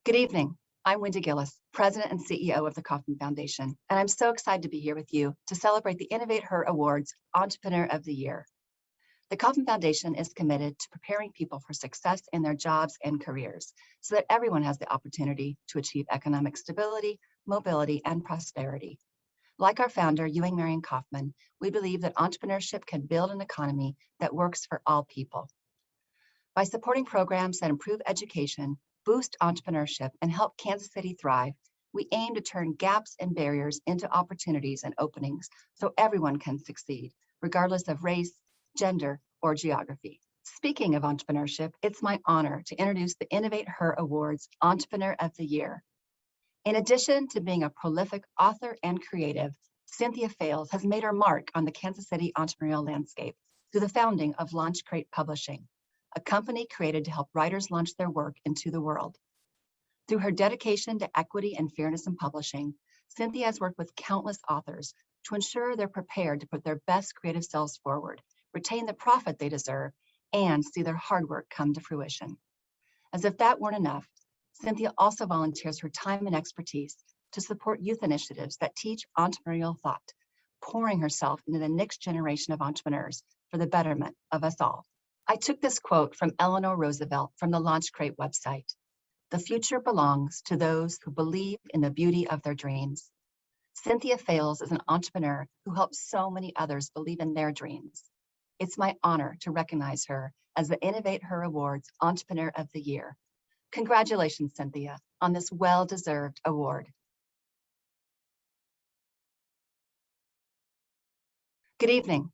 Good evening. I'm Wendy Gillis, President and CEO of the Kauffman Foundation, and I'm so excited to be here with you to celebrate the InnovateHER Awards Entrepreneur of the Year. The Kauffman Foundation is committed to preparing people for success in their jobs and careers so that everyone has the opportunity to achieve economic stability, mobility, and prosperity. Like our founder, Ewing Marion Kauffman, we believe that entrepreneurship can build an economy that works for all people. By supporting programs that improve education, boost entrepreneurship, and help Kansas City thrive, we aim to turn gaps and barriers into opportunities and openings so everyone can succeed, regardless of race, gender, or geography. Speaking of entrepreneurship, it's my honor to introduce the InnovateHER Awards Entrepreneur of the Year. In addition to being a prolific author and creative, Cynthia Fales has made her mark on the Kansas City entrepreneurial landscape. through the founding of Launch Crate Publishing, a company created to help writers launch their work into the world. Through her dedication to equity and fairness in publishing, Cynthia has worked with countless authors to ensure they're prepared to put their best creative selves forward, retain the profit they deserve, and see their hard work come to fruition. As if that weren't enough, Cynthia also volunteers her time and expertise to support youth initiatives that teach entrepreneurial thought, pouring herself into the next generation of entrepreneurs for the betterment of us all. I took this quote from Eleanor Roosevelt from the Launch Crate website. "The future belongs to those who believe in the beauty of their dreams." Cynthia Fales is an entrepreneur who helps so many others believe in their dreams. It's my honor to recognize her as the InnovateHER Awards Entrepreneur of the Year. Congratulations, Cynthia, on this well-deserved award. Good evening.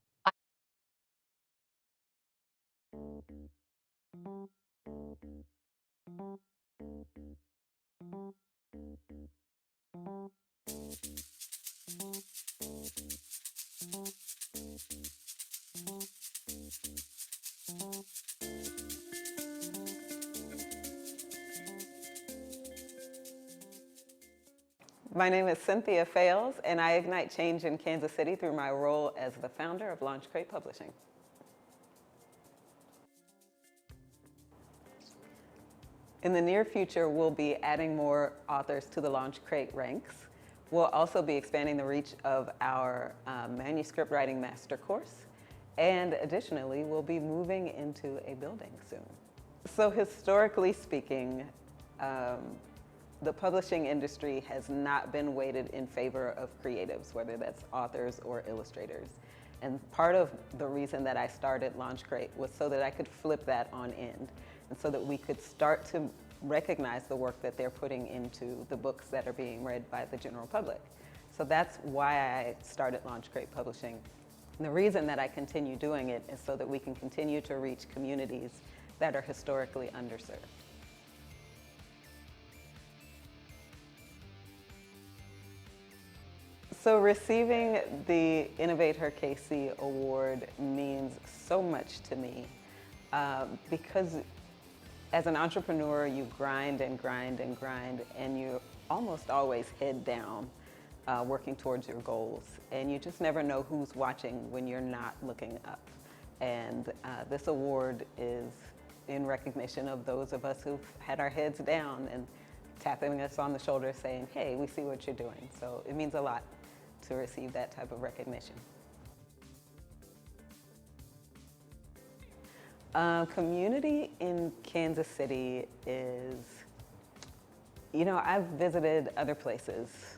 My name is Cynthia Fales, and I ignite change in Kansas City through my role as the founder of Launch Crate Publishing. In the near future, we'll be adding more authors to the Launch Crate ranks. We'll also be expanding the reach of our manuscript writing master course. And additionally, we'll be moving into a building soon. So historically speaking, the publishing industry has not been weighted in favor of creatives, whether that's authors or illustrators. And part of the reason that I started Launch Crate was so that I could flip that on end, and so that we could start to recognize the work that they're putting into the books that are being read by the general public. So that's why I started Launch Crate Publishing. And the reason that I continue doing it is so that we can continue to reach communities that are historically underserved. So receiving the InnovateHER KC award means so much to me because as an entrepreneur, you grind and grind and grind, and you're almost always head down working towards your goals. And you just never know who's watching when you're not looking up. And this award is in recognition of those of us who've had our heads down and tapping us on the shoulder saying, hey, we see what you're doing. So it means a lot to receive that type of recognition. Community in Kansas City is, I've visited other places,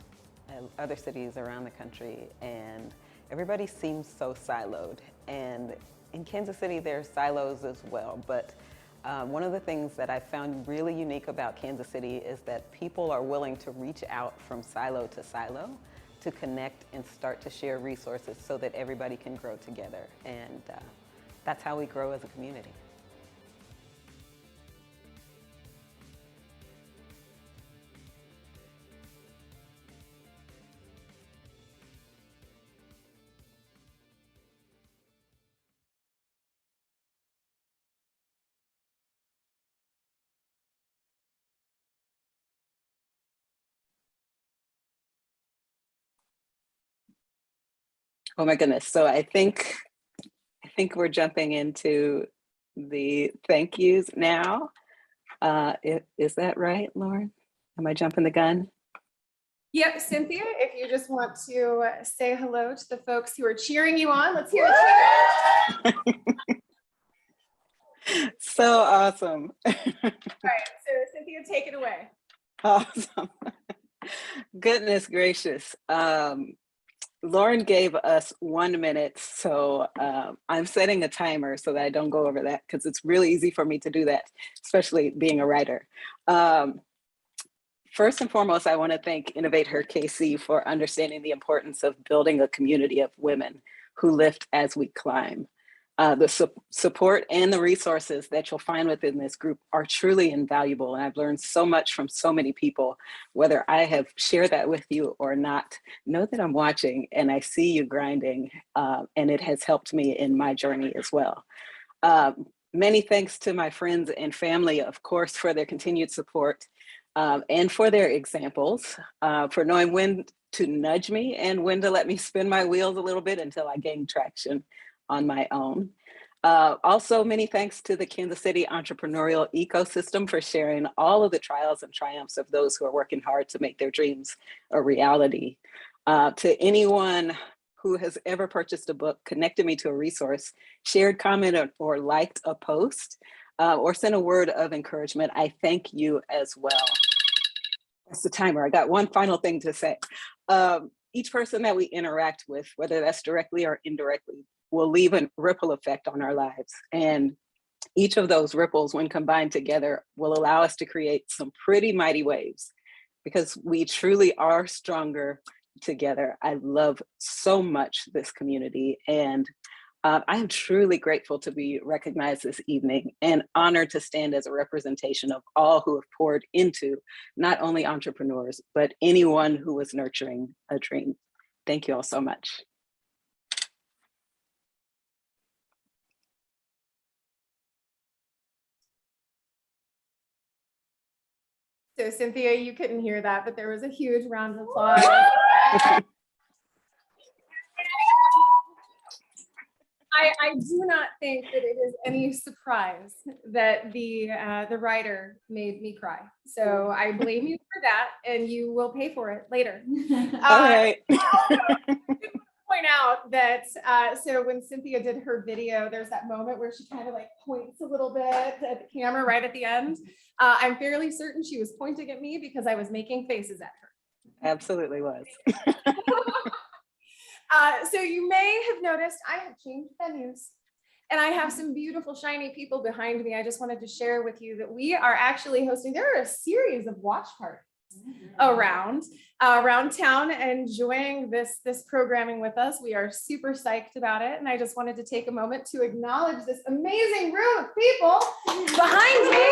other cities around the country, and everybody seems so siloed. And in Kansas City, there's silos as well, but one of the things that I found really unique about Kansas City is that people are willing to reach out from silo to silo to connect and start to share resources so that everybody can grow together. And that's how we grow as a community. Oh my goodness. So I think we're jumping into the thank yous now. Is that right, Lauren? Am I jumping the gun? Yep, Cynthia, if you just want to say hello to the folks who are cheering you on, let's hear it. So awesome. All right, so Cynthia, take it away. Awesome. Goodness gracious. Lauren gave us 1 minute, so I'm setting a timer so that I don't go over that because it's really easy for me to do that, especially being a writer. First and foremost, I want to thank InnovateHER KC for understanding the importance of building a community of women who lift as we climb. The support and the resources that you'll find within this group are truly invaluable. And I've learned so much from so many people, whether I have shared that with you or not. Know that I'm watching and I see you grinding, and it has helped me in my journey as well. Many thanks to my friends and family, of course, for their continued support and for their examples, for knowing when to nudge me and when to let me spin my wheels a little bit until I gain traction on my own. Also, many thanks to the Kansas City entrepreneurial ecosystem for sharing all of the trials and triumphs of those who are working hard to make their dreams a reality. To anyone who has ever purchased a book, connected me to a resource, shared, commented, or liked a post, or sent a word of encouragement, I thank you as well. That's the timer. I got one final thing to say. Each person that we interact with, whether that's directly or indirectly, will leave a ripple effect on our lives. And each of those ripples, when combined together, will allow us to create some pretty mighty waves, because we truly are stronger together. I love so much this community, and I am truly grateful to be recognized this evening and honored to stand as a representation of all who have poured into not only entrepreneurs, but anyone who was nurturing a dream. Thank you all so much. So Cynthia, you couldn't hear that, but there was a huge round of applause. I do not think that it is any surprise that the writer made me cry. So I blame you for that, and you will pay for it later. All right. Point out that so when Cynthia did her video, there's that moment where she kind of like points a little bit at the camera right at the end. I'm fairly certain she was pointing at me because I was making faces at her. Absolutely was. So you may have noticed I have changed venues, and I have some beautiful shiny people behind me. I just wanted to share with you that we are actually hosting, there are a series of watch parties around town, enjoying this programming with us. We are super psyched about it, and I just wanted to take a moment to acknowledge this amazing room of people behind me.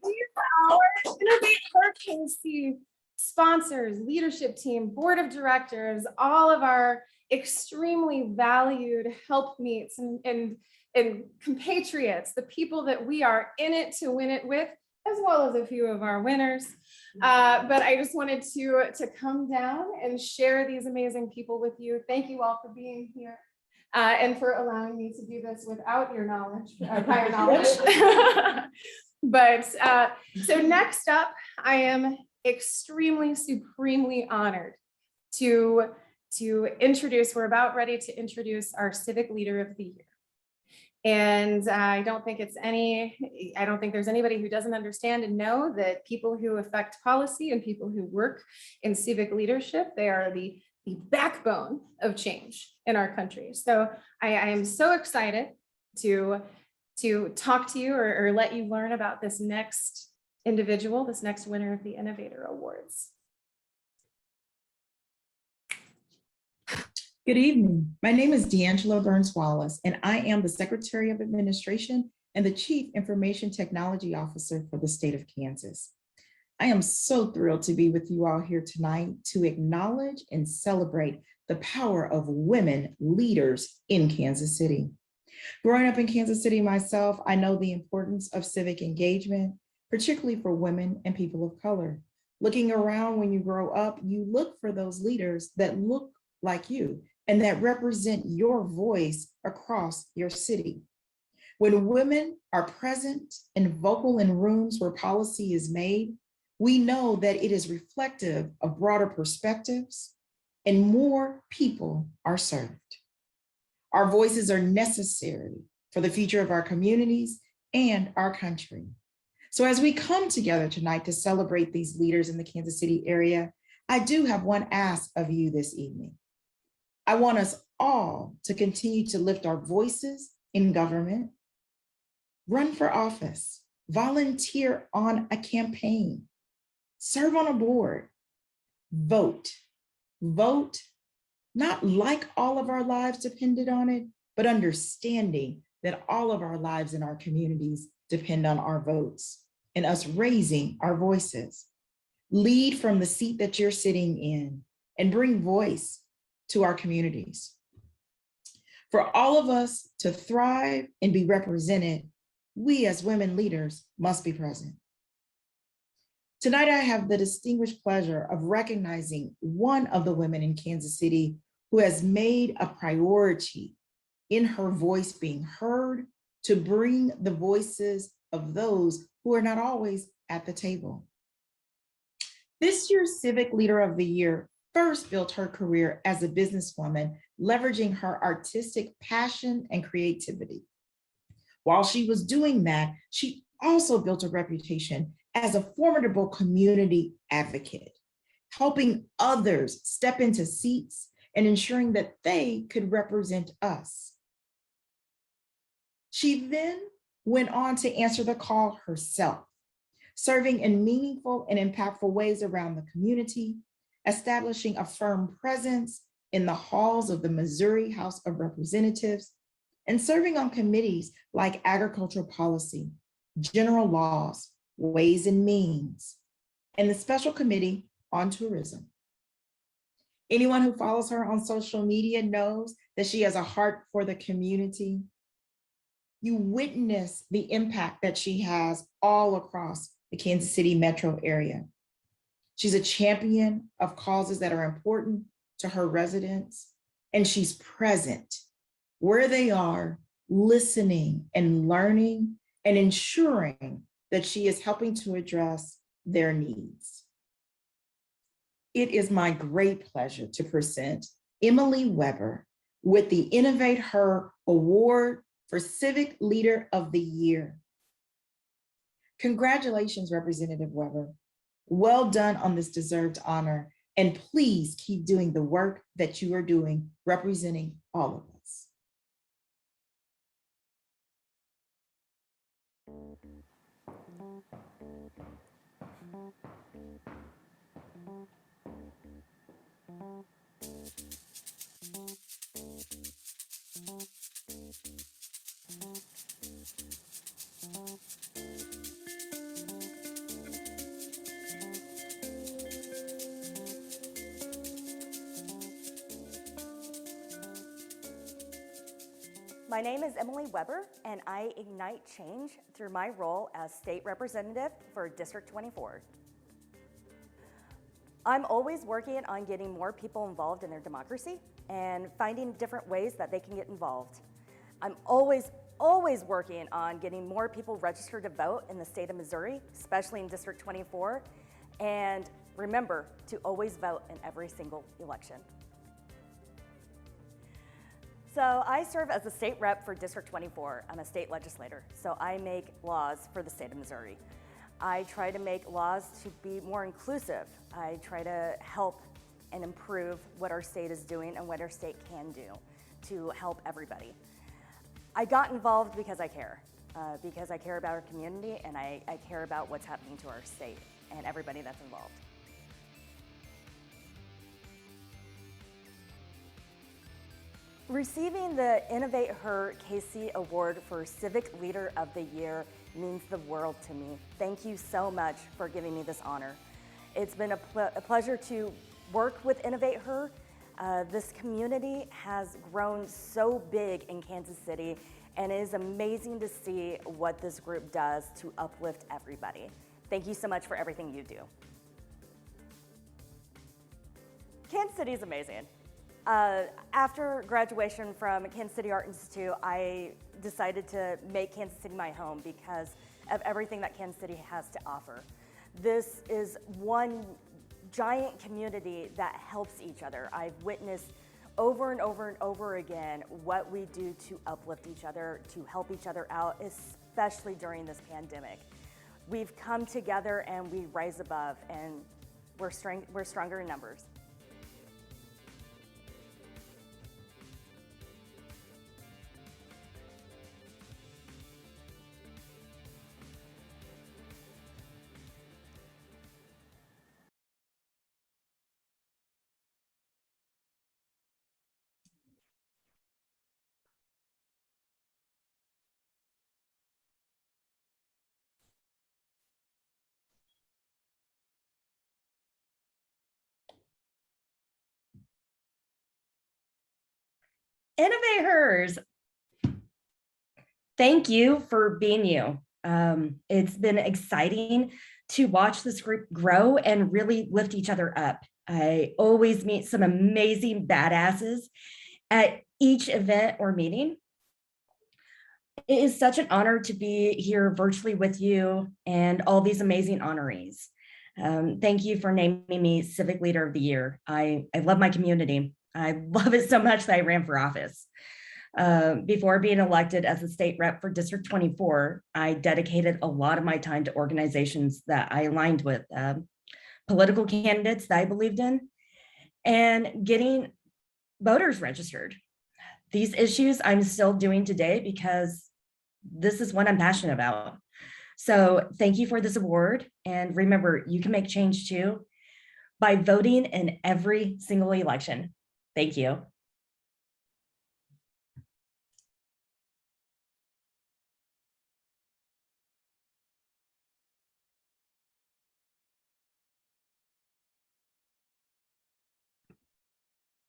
These are our InnovateHER KC sponsors, leadership team, board of directors, all of our extremely valued helpmeets and compatriots, the people that we are in it to win it with, as well as a few of our winners. But I just wanted to come down and share these amazing people with you. Thank you all for being here and for allowing me to do this without your knowledge, prior knowledge. But so next up, I am extremely, supremely honored to introduce, we're about ready to introduce our Civic Leader of the Year. And I don't think there's anybody who doesn't understand and know that people who affect policy and people who work in civic leadership, they are the backbone of change in our country. So I am so excited to talk to you or let you learn about this next individual, this next winner of the InnovateHER Awards. Good evening. My name is D'Angela Burns Wallace, and I am the Secretary of Administration and the Chief Information Technology Officer for the state of Kansas. I am so thrilled to be with you all here tonight to acknowledge and celebrate the power of women leaders in Kansas City. Growing up in Kansas City myself, I know the importance of civic engagement, particularly for women and people of color. Looking around when you grow up, you look for those leaders that look like you and that represent your voice across your city. When women are present and vocal in rooms where policy is made, we know that it is reflective of broader perspectives and more people are served. Our voices are necessary for the future of our communities and our country. So as we come together tonight to celebrate these leaders in the Kansas City area, I do have one ask of you this evening. I want us all to continue to lift our voices in government, run for office, volunteer on a campaign, serve on a board, vote. Vote, not like all of our lives depended on it, but understanding that all of our lives in our communities depend on our votes and us raising our voices. Lead from the seat that you're sitting in and bring voice to our communities. For all of us to thrive and be represented, we as women leaders must be present. Tonight, I have the distinguished pleasure of recognizing one of the women in Kansas City who has made a priority in her voice being heard to bring the voices of those who are not always at the table. This year's Civic Leader of the Year first built her career as a businesswoman, leveraging her artistic passion and creativity. While she was doing that, she also built a reputation as a formidable community advocate, helping others step into seats and ensuring that they could represent us. She then went on to answer the call herself, serving in meaningful and impactful ways around the community, establishing a firm presence in the halls of the Missouri House of Representatives, and serving on committees like agricultural policy, general laws, ways and means, and the special committee on tourism. Anyone who follows her on social media knows that she has a heart for the community. You witness the impact that she has all across the Kansas City metro area. She's a champion of causes that are important to her residents, and she's present where they are, listening and learning and ensuring that she is helping to address their needs. It is my great pleasure to present Emily Weber with the InnovateHER Award for Civic Leader of the Year. Congratulations, Representative Weber. Well done on this deserved honor, and please keep doing the work that you are doing, representing all of us. My name is Emily Weber, and I ignite change through my role as state representative for District 24. I'm always working on getting more people involved in their democracy and finding different ways that they can get involved. I'm always working on getting more people registered to vote in the state of Missouri, especially in District 24. And remember to always vote in every single election. So I serve as a state rep for District 24. I'm a state legislator, so I make laws for the state of Missouri. I try to make laws to be more inclusive. I try to help and improve what our state is doing and what our state can do to help everybody. I got involved because I care about our community, and I care about what's happening to our state and everybody that's involved. Receiving the InnovateHER KC Award for Civic Leader of the Year means the world to me. Thank you so much for giving me this honor. It's been a pleasure to work with InnovateHER. This community has grown so big in Kansas City, and it is amazing to see what this group does to uplift everybody. Thank you so much for everything you do. Kansas City is amazing. After graduation from Kansas City Art Institute, I decided to make Kansas City my home because of everything that Kansas City has to offer. This is one giant community that helps each other. I've witnessed over and over and over again what we do to uplift each other, to help each other out, especially during this pandemic. We've come together and we rise above, and we're stronger in numbers. InnovateHERs, thank you for being you. It's been exciting to watch this group grow and really lift each other up. I always meet some amazing badasses at each event or meeting. It is such an honor to be here virtually with you and all these amazing honorees. Thank you for naming me Civic Leader of the Year. I love my community. I love it so much that I ran for office. Before being elected as a state rep for District 24, I dedicated a lot of my time to organizations that I aligned with, political candidates that I believed in, and getting voters registered. These issues I'm still doing today because this is what I'm passionate about. So thank you for this award. And remember, you can make change too by voting in every single election. Thank you.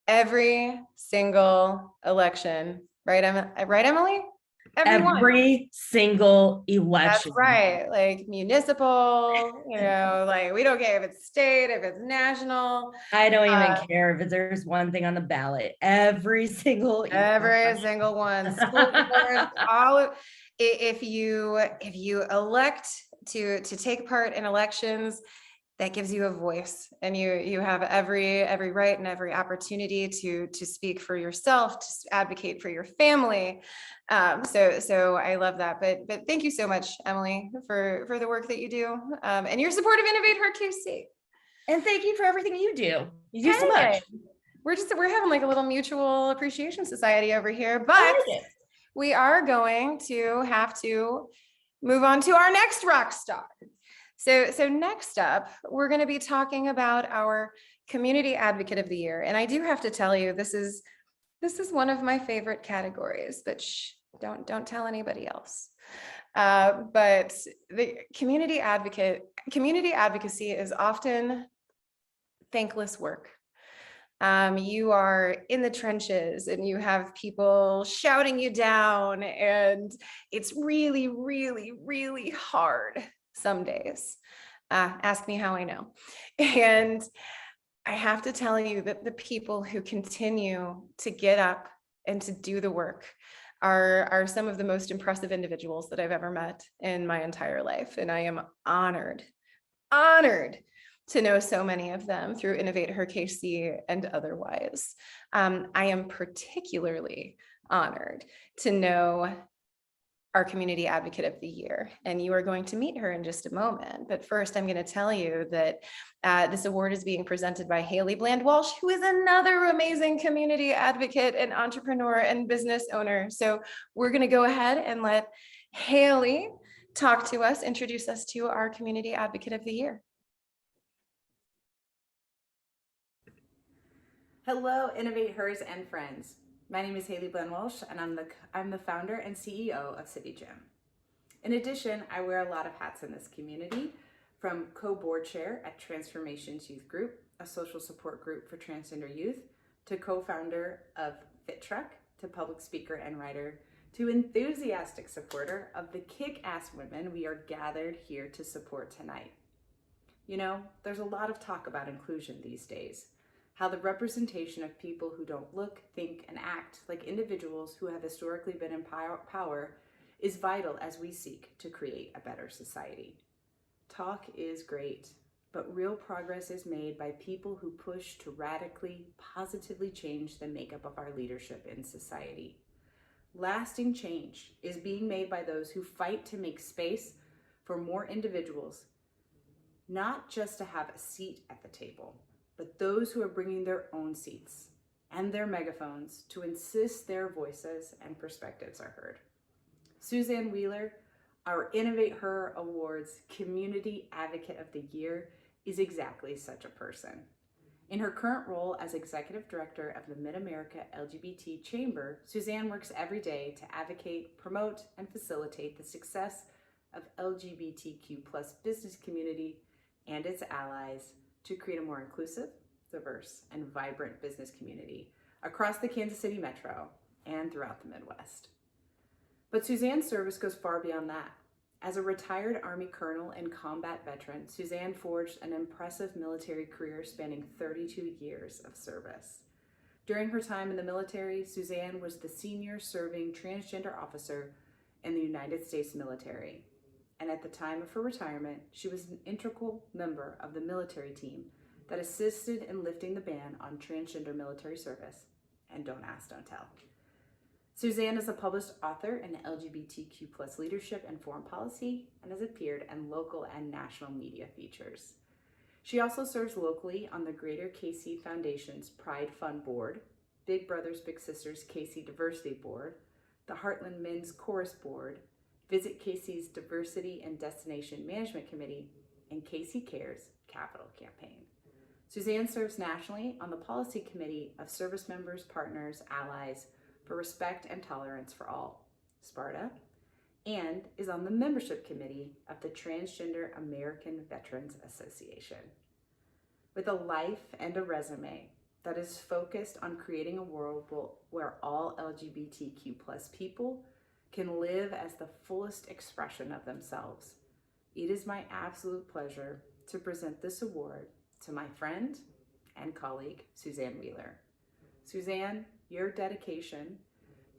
Every single election, right, right, Emily? Everyone. Every single election. That's right. Like municipal, like we don't care if it's state, if it's national. I don't even care if there's one thing on the ballot. Every single one. School boards, all of, if you elect to take part in elections, that gives you a voice, and you have every right and every opportunity to speak for yourself, to advocate for your family. So I love that. But thank you so much, Emily, for the work that you do, and your support of InnovateHER QC. And thank you for everything you do. You do so much. We're having like a little mutual appreciation society over here, but we are going to have to move on to our next rock star. So next up, we're going to be talking about our Community Advocate of the Year. And I do have to tell you, this is one of my favorite categories, but shh, don't tell anybody else. But the community advocacy is often thankless work. You are in the trenches and you have people shouting you down, and it's really, really, really hard some days. Ask me how I know. And I have to tell you that the people who continue to get up and to do the work are some of the most impressive individuals that I've ever met in my entire life. And I am honored to know so many of them through InnovateHER KC and otherwise. I am particularly honored to know our Community Advocate of the Year, and you are going to meet her in just a moment. But first, I'm going to tell you that this award is being presented by Haley Bland-Walsh, who is another amazing community advocate and entrepreneur and business owner. So we're going to go ahead and let Haley talk to us, introduce us to our Community Advocate of the Year. Hello, InnovateHERs and friends. My name is Haley Bland-Walsh, and I'm the founder and CEO of City Gym. In addition, I wear a lot of hats in this community, from co-board chair at Transformations Youth Group, a social support group for transgender youth, to co-founder of Fit Truck, to public speaker and writer, to enthusiastic supporter of the kick-ass women we are gathered here to support tonight. You know, there's a lot of talk about inclusion these days. How the representation of people who don't look, think, and act like individuals who have historically been in power is vital as we seek to create a better society. Talk is great, but real progress is made by people who push to radically, positively change the makeup of our leadership in society. Lasting change is being made by those who fight to make space for more individuals, not just to have a seat at the table, but those who are bringing their own seats and their megaphones to insist their voices and perspectives are heard. Suzanne Wheeler, our InnovateHER Awards Community Advocate of the Year, is exactly such a person. In her current role as Executive Director of the Mid-America LGBT Chamber, Suzanne works every day to advocate, promote, and facilitate the success of LGBTQ+ business community and its allies to create a more inclusive, diverse, and vibrant business community across the Kansas City Metro, and throughout the Midwest. But Suzanne's service goes far beyond that. As a retired Army colonel and combat veteran, Suzanne forged an impressive military career spanning 32 years of service. During her time in the military, Suzanne was the senior serving transgender officer in the United States military. And at the time of her retirement, she was an integral member of the military team that assisted in lifting the ban on transgender military service. And don't ask, don't tell. Suzanne is a published author in LGBTQ+ leadership and foreign policy and has appeared in local and national media features. She also serves locally on the Greater KC Foundation's Pride Fund Board, Big Brothers Big Sisters KC Diversity Board, the Heartland Men's Chorus Board, Visit KC's Diversity and Destination Management Committee, and KC Cares Capital Campaign. Suzanne serves nationally on the Policy Committee of Service Members, Partners, Allies for Respect and Tolerance for All, SPARTA, and is on the Membership Committee of the Transgender American Veterans Association. With a life and a resume that is focused on creating a world where all LGBTQ+ people can live as the fullest expression of themselves, it is my absolute pleasure to present this award to my friend and colleague, Suzanne Wheeler. Suzanne, your dedication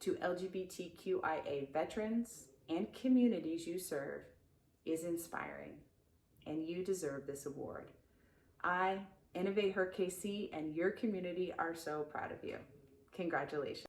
to LGBTQIA veterans and communities you serve is inspiring, and you deserve this award. I, InnovateHER KC, and your community are so proud of you. Congratulations.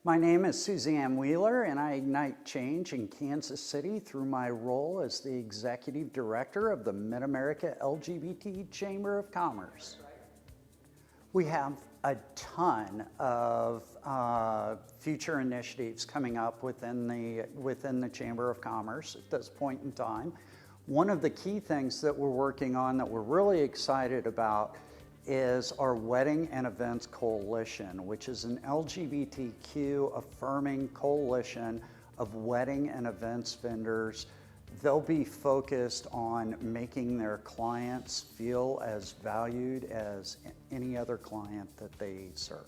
My name is Suzanne Wheeler, and I ignite change in Kansas City through my role as the Executive Director of the Mid-America LGBT Chamber of Commerce. We have a ton of future initiatives coming up within the Chamber of Commerce at this point in time. One of the key things that we're working on that we're really excited about is our Wedding and Events Coalition, which is an LGBTQ affirming coalition of wedding and events vendors. They'll be focused on making their clients feel as valued as any other client that they serve.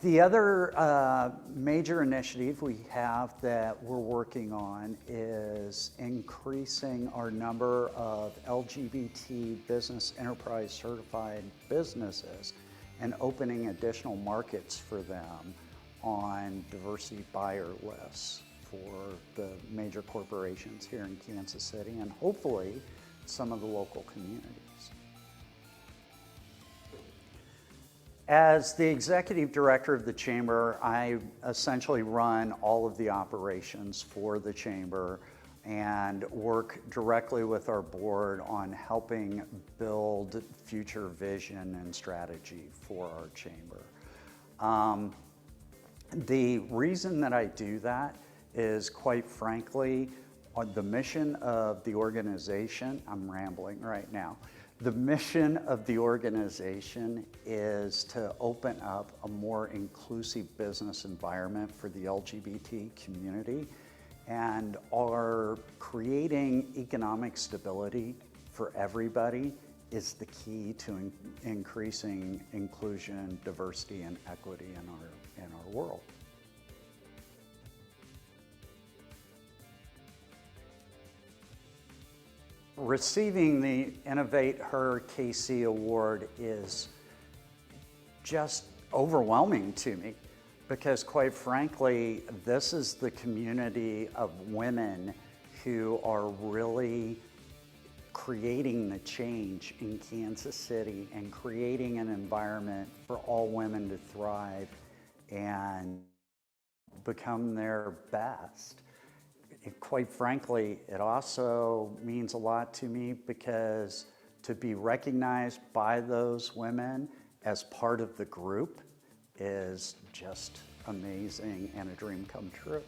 The other major initiative we have that we're working on is increasing our number of LGBT business enterprise certified businesses and opening additional markets for them on diversity buyer lists for the major corporations here in Kansas City and hopefully some of the local communities. As the executive director of the chamber, I essentially run all of the operations for the chamber and work directly with our board on helping build future vision and strategy for our chamber. The reason that I do that is, quite frankly, on the mission of the organization, I'm rambling right now, the mission of the organization is to open up a more inclusive business environment for the LGBT community, and are creating economic stability for everybody is the key to increasing inclusion, diversity, and equity in our world. Receiving the InnovateHER KC Award is just overwhelming to me because, quite frankly, this is the community of women who are really creating the change in Kansas City and creating an environment for all women to thrive and become their best. Quite frankly, it also means a lot to me because to be recognized by those women as part of the group is just amazing and a dream come true.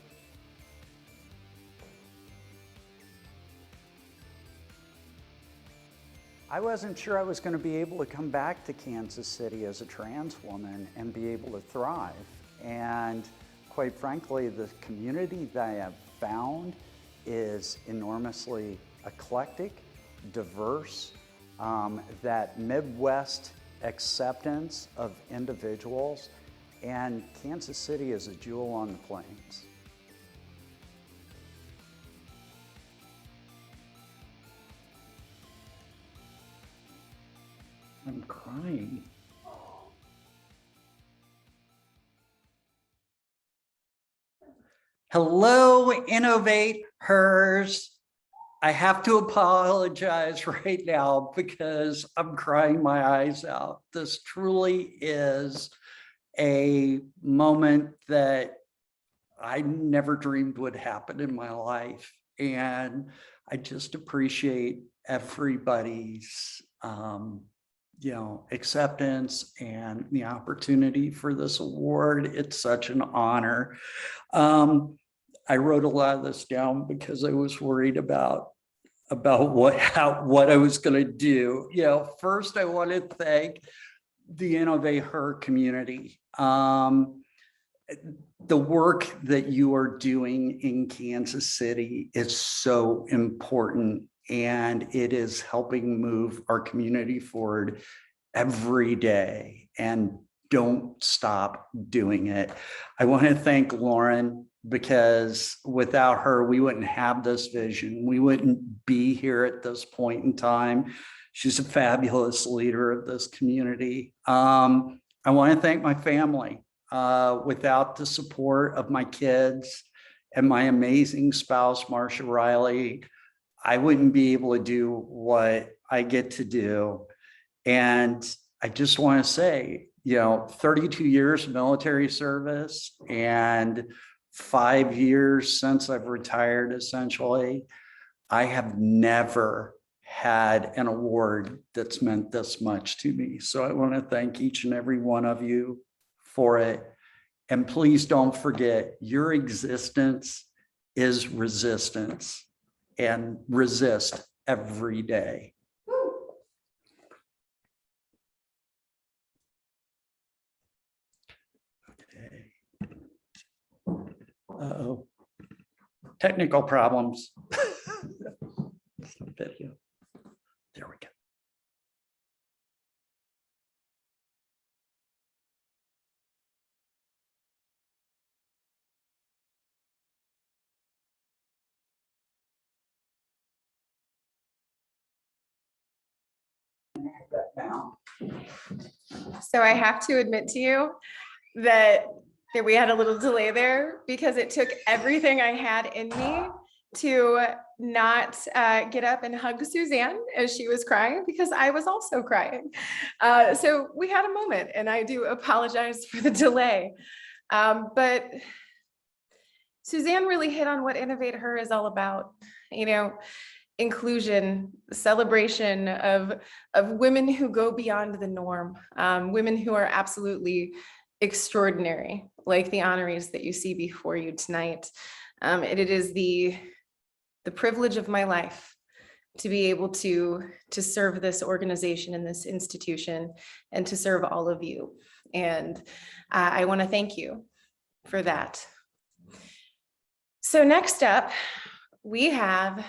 I wasn't sure I was going to be able to come back to Kansas City as a trans woman and be able to thrive. And quite frankly, the community that I have found is enormously eclectic, diverse, that Midwest acceptance of individuals, and Kansas City is a jewel on the plains. I'm crying. Hello, InnovateHERs. I have to apologize right now because I'm crying my eyes out. This truly is a moment that I never dreamed would happen in my life. And I just appreciate everybody's acceptance and the opportunity for this award. It's such an honor. I wrote a lot of this down because I was worried about what I was going to do. First I want to thank the InnovateHER community. The work that you are doing in Kansas City is so important, and it is helping move our community forward every day, and don't stop doing it. I want to thank Lauren, because without her, we wouldn't have this vision. We wouldn't be here at this point in time. She's a fabulous leader of this community. I want to thank my family. Without the support of my kids and my amazing spouse, Marsha Riley, I wouldn't be able to do what I get to do. And I just want to say, 32 years of military service and 5 years since I've retired, essentially, I have never had an award that's meant this much to me. So I want to thank each and every one of you for it. And please don't forget, your existence is resistance, and resist every day. Okay. Uh-oh. Technical problems. Video. There we go. So I have to admit to you that we had a little delay there because it took everything I had in me to not get up and hug Suzanne as she was crying, because I was also crying. So we had a moment, and I do apologize for the delay. But Suzanne really hit on what InnovateHER is all about. Inclusion, celebration of women who go beyond the norm, women who are absolutely extraordinary, like the honorees that you see before you tonight. It is the privilege of my life to be able to serve this organization and this institution, and to serve all of you. And I want to thank you for that. So next up, we have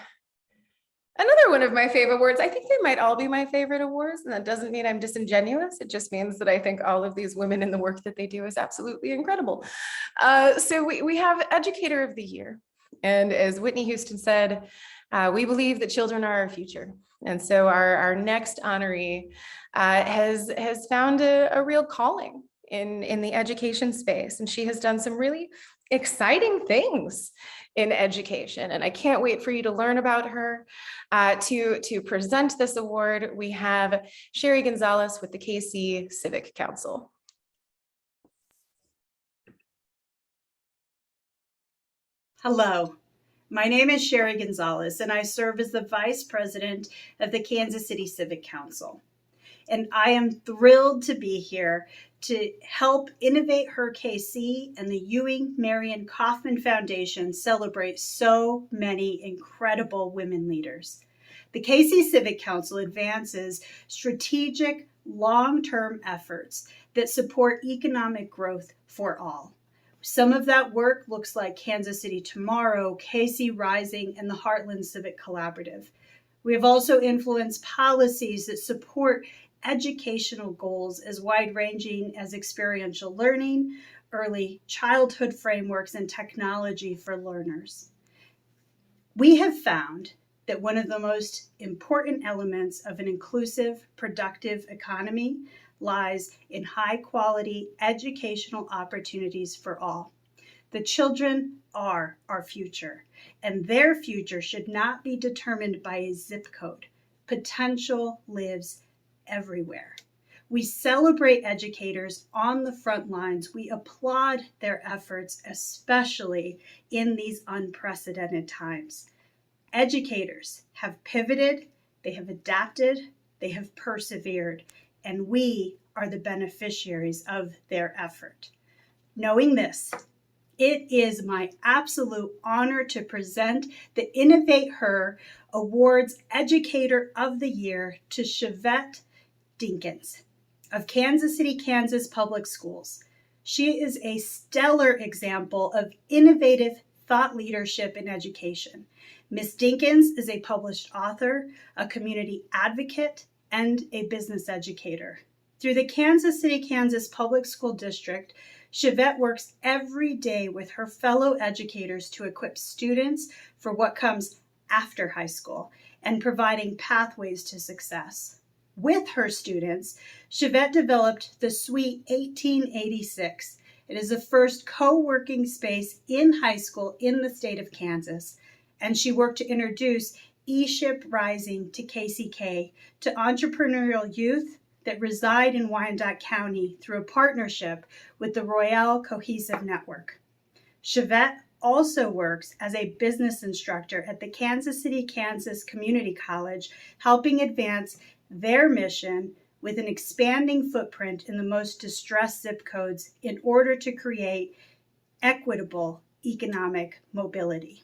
another one of my favorite awards. I think they might all be my favorite awards, and that doesn't mean I'm disingenuous. It just means that I think all of these women and the work that they do is absolutely incredible. So we have Educator of the Year. And as Whitney Houston said, we believe that children are our future. And so our next honoree has found a real calling in the education space. And she has done some really exciting things in education. And I can't wait for you to learn about her. To present this award, we have Sherry Gonzalez with the KC Civic Council. Hello, my name is Sherry Gonzalez, and I serve as the Vice President of the Kansas City Civic Council. and I am thrilled to be here to help InnovateHER KC and the Ewing Marion Kauffman Foundation celebrate so many incredible women leaders. The KC Civic Council advances strategic, long-term efforts that support economic growth for all. Some of that work looks like Kansas City Tomorrow, KC Rising, and the Heartland Civic Collaborative. We have also influenced policies that support educational goals as wide-ranging as experiential learning, early childhood frameworks, and technology for learners. We have found that one of the most important elements of an inclusive, productive economy lies in high-quality educational opportunities for all. The children are our future, and their future should not be determined by a zip code. Potential lives everywhere. We celebrate educators on the front lines. We applaud their efforts, especially in these unprecedented times. Educators have pivoted, they have adapted, they have persevered, and we are the beneficiaries of their effort. Knowing this, it is my absolute honor to present the InnovateHER Awards Educator of the Year to Chevette Dinkins of Kansas City, Kansas Public Schools. She is a stellar example of innovative thought leadership in education. Ms. Dinkins is a published author, a community advocate, and a business educator. Through the Kansas City, Kansas Public School District, Chevette works every day with her fellow educators to equip students for what comes after high school and providing pathways to success. With her students, Chevette developed the Suite 1886. It is the first co-working space in high school in the state of Kansas, and she worked to introduce eShip Rising to KCK, to entrepreneurial youth that reside in Wyandotte County through a partnership with the Royale Cohesive Network. Chevette also works as a business instructor at the Kansas City, Kansas Community College, helping advance their mission with an expanding footprint in the most distressed zip codes in order to create equitable economic mobility.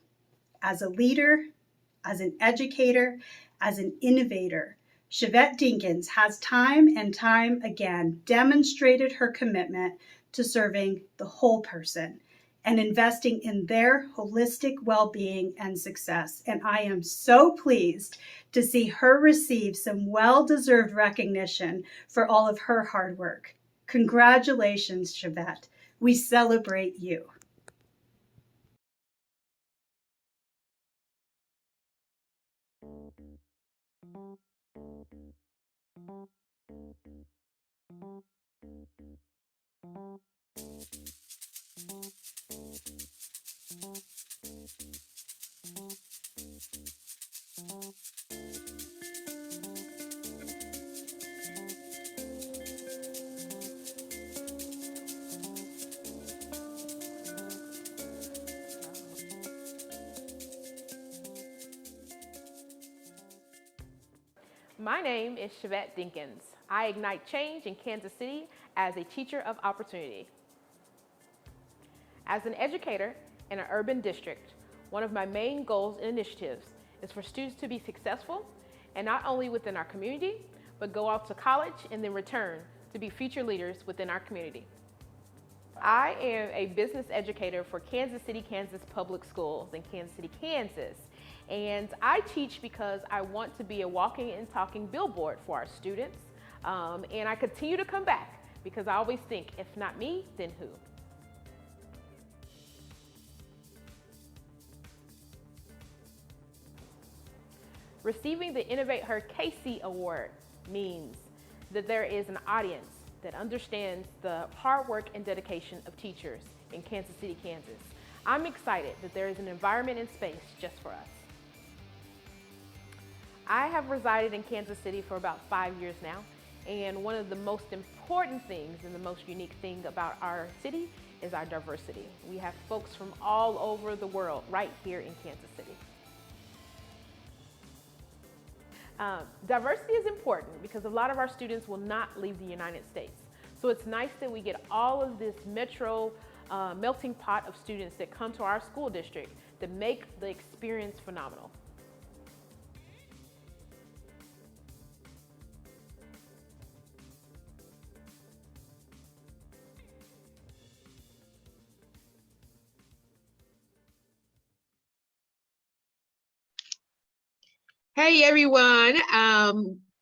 As a leader, as an educator, as an innovator, Chevette Dinkins has time and time again demonstrated her commitment to serving the whole person and investing in their holistic well-being and success. And I am so pleased to see her receive some well-deserved recognition for all of her hard work. Congratulations, Chevette. We celebrate you. My name is Chevette Dinkins. I ignite change in Kansas City as a teacher of opportunity. As an educator in an urban district, one of my main goals and initiatives is for students to be successful, and not only within our community, but go off to college and then return to be future leaders within our community. I am a business educator for Kansas City, Kansas Public Schools in Kansas City, Kansas. And I teach because I want to be a walking and talking billboard for our students. And I continue to come back because I always think, if not me, then who? Receiving the InnovateHER KC Award means that there is an audience that understands the hard work and dedication of teachers in Kansas City, Kansas. I'm excited that there is an environment and space just for us. I have resided in Kansas City for about 5 years now, and one of the most important things and the most unique thing about our city is our diversity. We have folks from all over the world right here in Kansas City. Diversity is important because a lot of our students will not leave the United States. So it's nice that we get all of this metro melting pot of students that come to our school district that make the experience phenomenal. Hey everyone,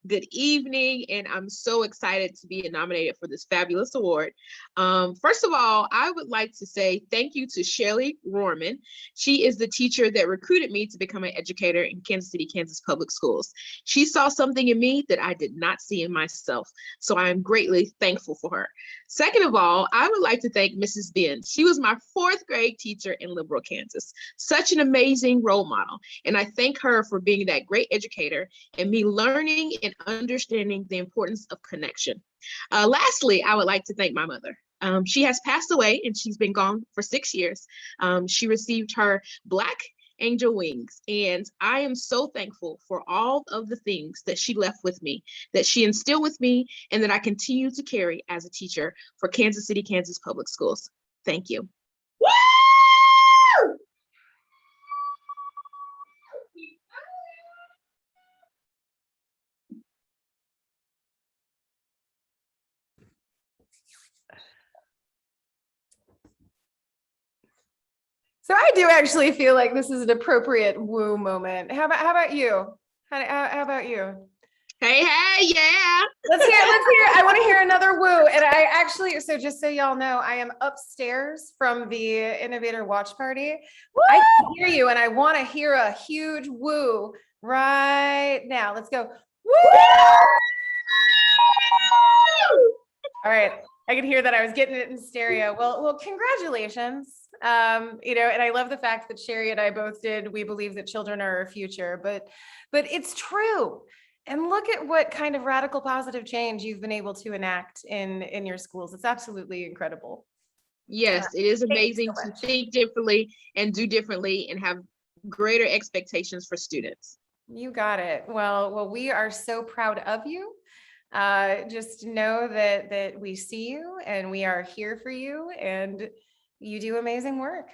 good evening, and I'm so excited to be nominated for this fabulous award. First of all, I would like to say thank you to Shirley Rorman. She is the teacher that recruited me to become an educator in Kansas City, Kansas Public Schools. She saw something in me that I did not see in myself, so I am greatly thankful for her. Second of all, I would like to thank Mrs. Ben. She was my 4th grade teacher in Liberal, Kansas. Such an amazing role model, and I thank her for being that great educator and me learning and understanding the importance of connection. Lastly, I would like to thank my mother. She has passed away and she's been gone for 6 years. She received her Black angel wings, and I am so thankful for all of the things that she left with me, that she instilled with me, and that I continue to carry as a teacher for Kansas City, Kansas Public Schools. Thank you. So I do actually feel like this is an appropriate woo moment. How about you? How about you? Hey, yeah. Let's hear. I want to hear another woo. And I actually, so just so y'all know, I am upstairs from the Innovator Watch Party. Woo! I can hear you, and I want to hear a huge woo right now. Let's go. Woo! All right. I could hear that I was getting it in stereo. Well, congratulations. And I love the fact that Sherry and I both did. We believe that children are our future, but it's true. And look at what kind of radical positive change you've been able to enact in your schools. It's absolutely incredible. Yes, it is amazing so to think differently and do differently and have greater expectations for students. You got it. Well, we are so proud of you. Just know that we see you and we are here for you, and you do amazing work.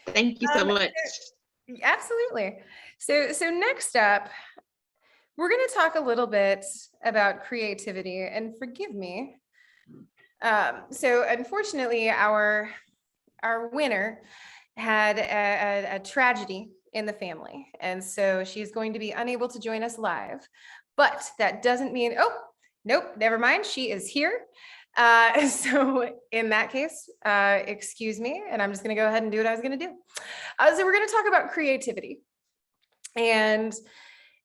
Thank you so much. Absolutely. So next up, we're going to talk a little bit about creativity, and forgive me. So unfortunately, our winner had a tragedy in the family, and so she's going to be unable to join us live. But that doesn't mean, oh, nope, never mind. She is here. So in that case, excuse me, and I'm just going to go ahead and do what I was going to do. So we're going to talk about creativity. And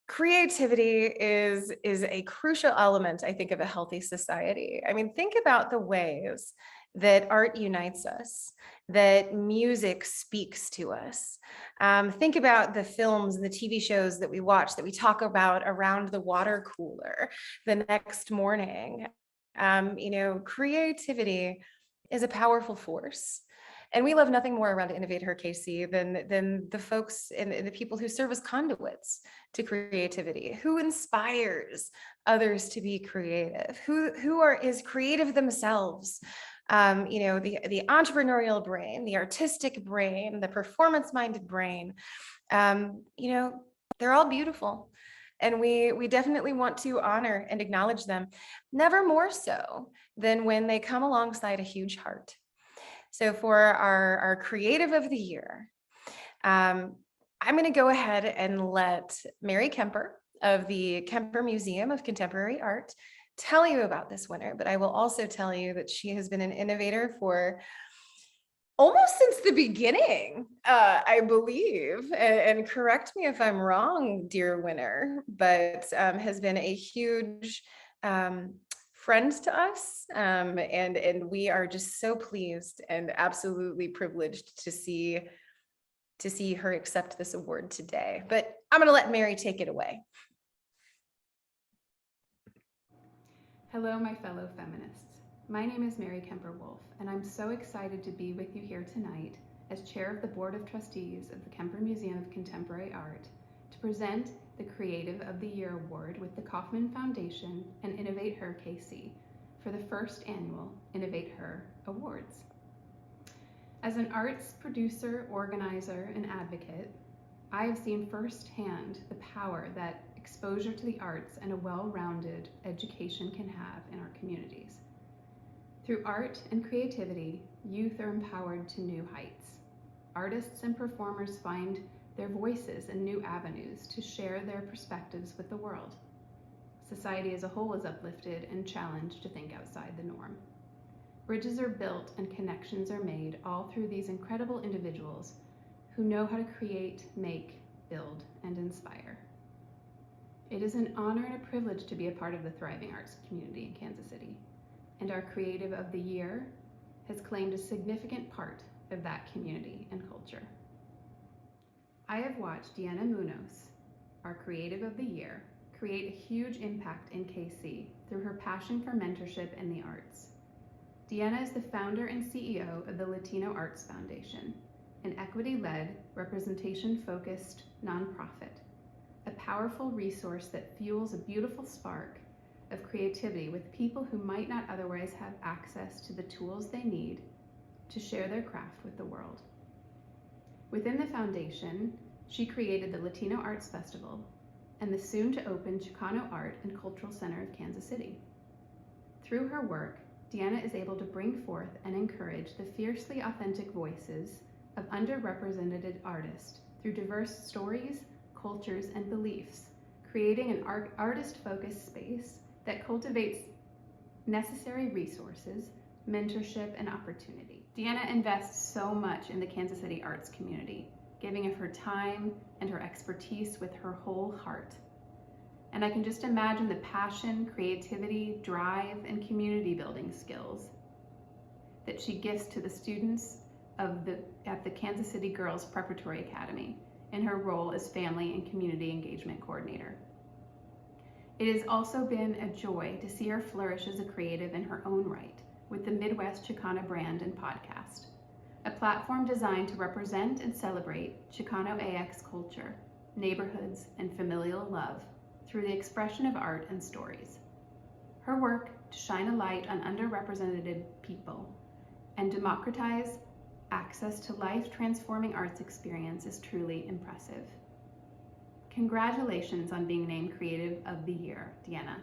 creativity is a crucial element, I think, of a healthy society. I mean, think about the ways that art unites us, that music speaks to us. Think about the films and the TV shows that we watch, that we talk about around the water cooler the next morning. Creativity is a powerful force. And we love nothing more around InnovateHER KC than the folks and the people who serve as conduits to creativity, who inspires others to be creative, who is creative themselves. The entrepreneurial brain, the artistic brain, the performance-minded brain, they're all beautiful. And we definitely want to honor and acknowledge them, never more so than when they come alongside a huge heart. So for our creative of the year, I'm going to go ahead and let Mary Kemper of the Kemper Museum of Contemporary Art tell you about this winner, but I will also tell you that she has been an innovator for almost since the beginning, I believe, and correct me if I'm wrong, dear winner, but has been a huge friend to us, and we are just so pleased and absolutely privileged to see her accept this award today. But I'm going to let Mary take it away. Hello, my fellow feminists. My name is Mary Kemper Wolf, and I'm so excited to be with you here tonight as chair of the Board of Trustees of the Kemper Museum of Contemporary Art to present the Creative of the Year Award with the Kauffman Foundation and InnovateHER KC for the first annual InnovateHER Awards. As an arts producer, organizer, and advocate, I have seen firsthand the power that exposure to the arts and a well-rounded education can have in our communities. Through art and creativity, youth are empowered to new heights. Artists and performers find their voices and new avenues to share their perspectives with the world. Society as a whole is uplifted and challenged to think outside the norm. Bridges are built and connections are made all through these incredible individuals who know how to create, make, build, and inspire. It is an honor and a privilege to be a part of the thriving arts community in Kansas City, and our Creative of the Year has claimed a significant part of that community and culture. I have watched Deanna Munoz, our Creative of the Year, create a huge impact in KC through her passion for mentorship and the arts. Deanna is the founder and CEO of the Latino Arts Foundation, an equity-led, representation-focused nonprofit, a powerful resource that fuels a beautiful spark of creativity with people who might not otherwise have access to the tools they need to share their craft with the world. Within the foundation, she created the Latino Arts Festival and the soon-to-open Chicano Art and Cultural Center of Kansas City. Through her work, Deanna is able to bring forth and encourage the fiercely authentic voices of underrepresented artists through diverse stories, cultures, and beliefs, creating an artist-focused space that cultivates necessary resources, mentorship, and opportunity. Deanna invests so much in the Kansas City arts community, giving of her time and her expertise with her whole heart. And I can just imagine the passion, creativity, drive, and community building skills that she gifts to the students at the Kansas City Girls Preparatory Academy in her role as Family and Community Engagement Coordinator. It has also been a joy to see her flourish as a creative in her own right with the Midwest Chicana brand and podcast, a platform designed to represent and celebrate Chicano AX culture, neighborhoods, and familial love through the expression of art and stories. Her work to shine a light on underrepresented people and democratize access to life-transforming arts experience is truly impressive. Congratulations on being named Creative of the Year, Deanna.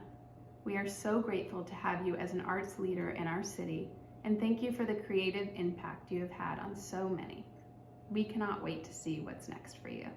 We are so grateful to have you as an arts leader in our city, and thank you for the creative impact you have had on so many. We cannot wait to see what's next for you.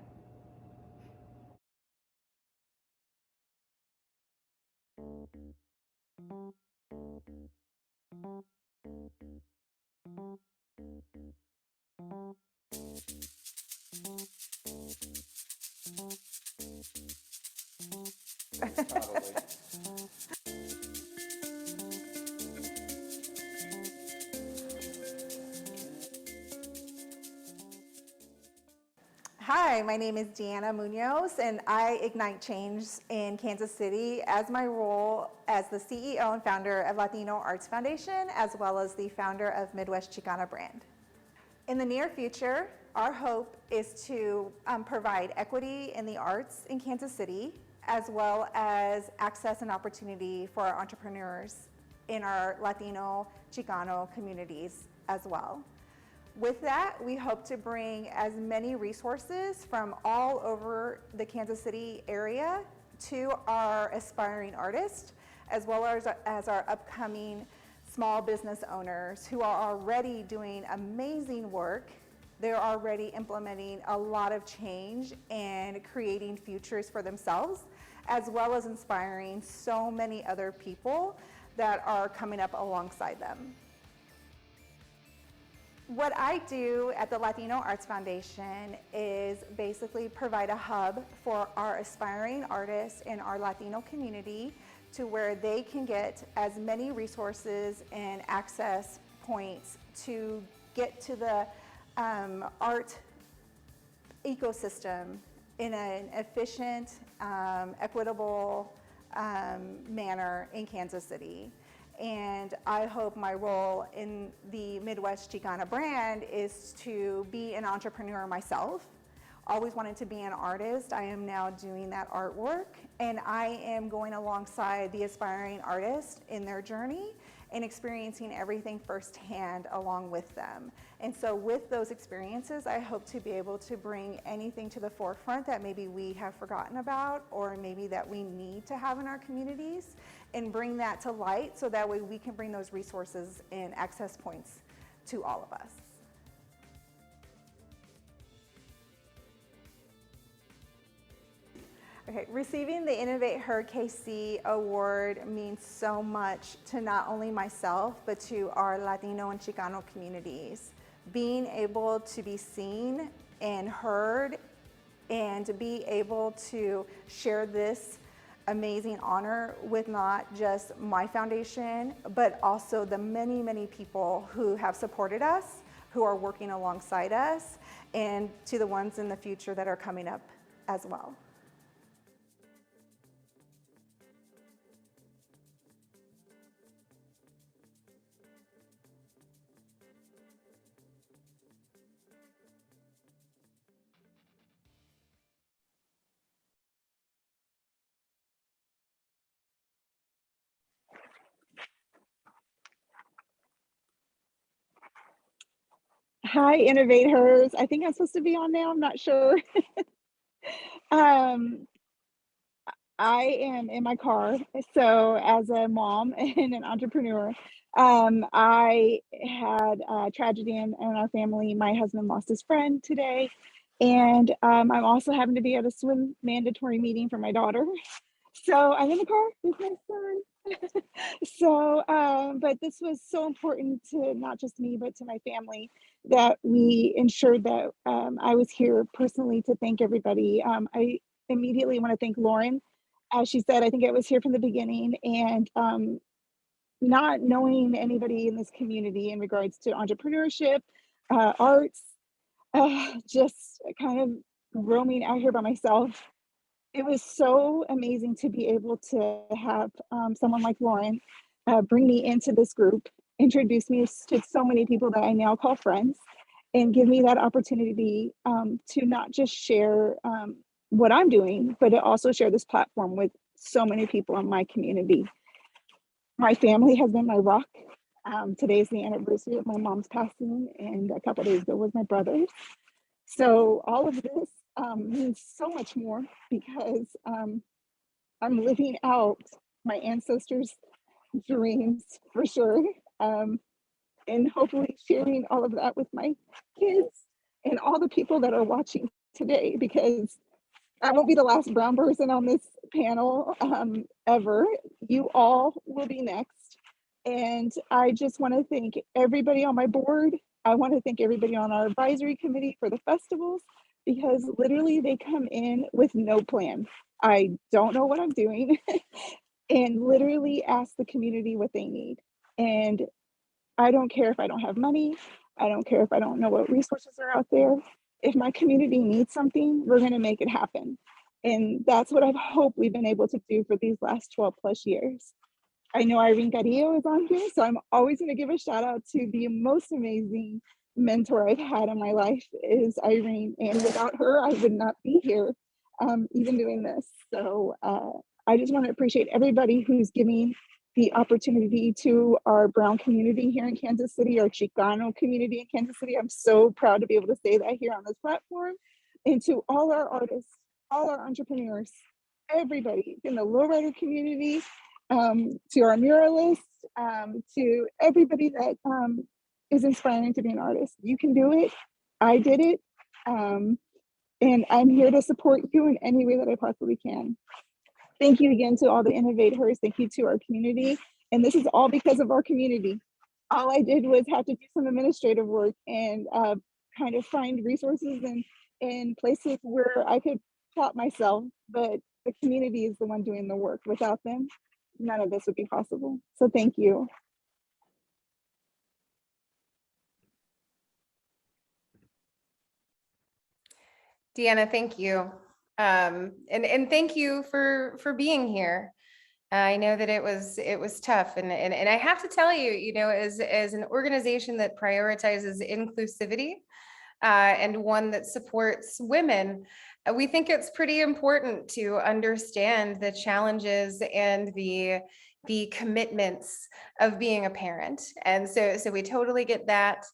Hi, my name is Deanna Munoz, and I ignite change in Kansas City as my role as the CEO and founder of Latino Arts Foundation, as well as the founder of Midwest Chicana brand. In the near future, our hope is to provide equity in the arts in Kansas City, as well as access and opportunity for our entrepreneurs in our Latino Chicano communities as well. With that, we hope to bring as many resources from all over the Kansas City area to our aspiring artists, as well as our upcoming small business owners who are already doing amazing work. They're already implementing a lot of change and creating futures for themselves, as well as inspiring so many other people that are coming up alongside them. What I do at the Latino Arts Foundation is basically provide a hub for our aspiring artists in our Latino community to where they can get as many resources and access points to get to the art ecosystem in an efficient, equitable manner in Kansas City. And I hope my role in the Midwest Chicana brand is to be an entrepreneur myself, always wanted to be an artist. I am now doing that artwork, and I am going alongside the aspiring artist in their journey and experiencing everything firsthand along with them. And so with those experiences, I hope to be able to bring anything to the forefront that maybe we have forgotten about, or maybe that we need to have in our communities, and bring that to light so that way we can bring those resources and access points to all of us. Okay, receiving the InnovateHER KC award means so much to not only myself, but to our Latino and Chicano communities. Being able to be seen and heard and to be able to share this amazing honor with not just my foundation, but also the many, many people who have supported us, who are working alongside us, and to the ones in the future that are coming up as well. Hi, InnovateHERs. I think I'm supposed to be on now. I'm not sure. um, I am in my car. So, as a mom and an entrepreneur, I had a tragedy in our family. My husband lost his friend today. And I'm also having to be at a swim mandatory meeting for my daughter. So I'm in the car with my son. So, but this was so important to not just me, but to my family, that we ensured that I was here personally to thank everybody. I immediately want to thank Lauren. As she said, I think I was here from the beginning, and not knowing anybody in this community in regards to entrepreneurship, arts, just kind of roaming out here by myself. It was so amazing to be able to have someone like Lauren bring me into this group, introduce me to so many people that I now call friends, and give me that opportunity to not just share what I'm doing, but to also share this platform with so many people in my community. My family has been my rock. Today is the anniversary of my mom's passing, and a couple days ago was my brother's. So all of this means so much more because I'm living out my ancestors' dreams for sure, and hopefully sharing all of that with my kids and all the people that are watching today, because I won't be the last brown person on this panel ever. You all will be next. And I just want to thank everybody on my board. I want to thank everybody on our advisory committee for the festivals, because literally they come in with no plan. I don't know what I'm doing and literally ask the community what they need. And I don't care if I don't have money. I don't care if I don't know what resources are out there. If my community needs something, we're going to make it happen. And that's what I've hoped we've been able to do for these last 12 plus years. I know Irene Carrillo is on here, so I'm always going to give a shout out to the most amazing mentor I've had in my life is Irene. And without her, I would not be here even doing this. So I just want to appreciate everybody who's giving the opportunity to our Brown community here in Kansas City, our Chicano community in Kansas City. I'm so proud to be able to say that here on this platform. And to all our artists, all our entrepreneurs, everybody in the lowrider community, to our muralists, to everybody that is inspiring to be an artist. You can do it. I did it. And I'm here to support you in any way that I possibly can. Thank you again to all the InnovateHERs. Thank you to our community. And this is all because of our community. All I did was have to do some administrative work and kind of find resources and places where I could plot myself. But the community is the one doing the work. Without them, none of this would be possible. So thank you. Deanna, thank you. And thank you for being here. I know that it was tough, and I have to tell you, as an organization that prioritizes inclusivity, and one that supports women. We think it's pretty important to understand the challenges and the commitments of being a parent. And so we totally get that.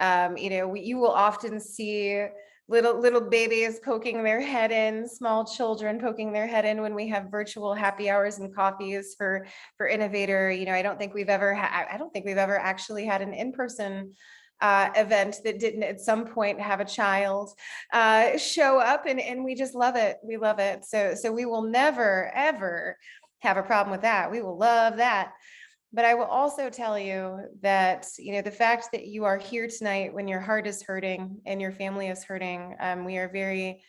You will often see little babies poking their head in, small children poking their head in when we have virtual happy hours and coffees for Innovator. I don't think we've ever actually had an in-person event that didn't at some point have a child show up, and we just love it. We love it. So we will never ever have a problem with that. We will love that. But I will also tell you that, the fact that you are here tonight when your heart is hurting and your family is hurting, we are very,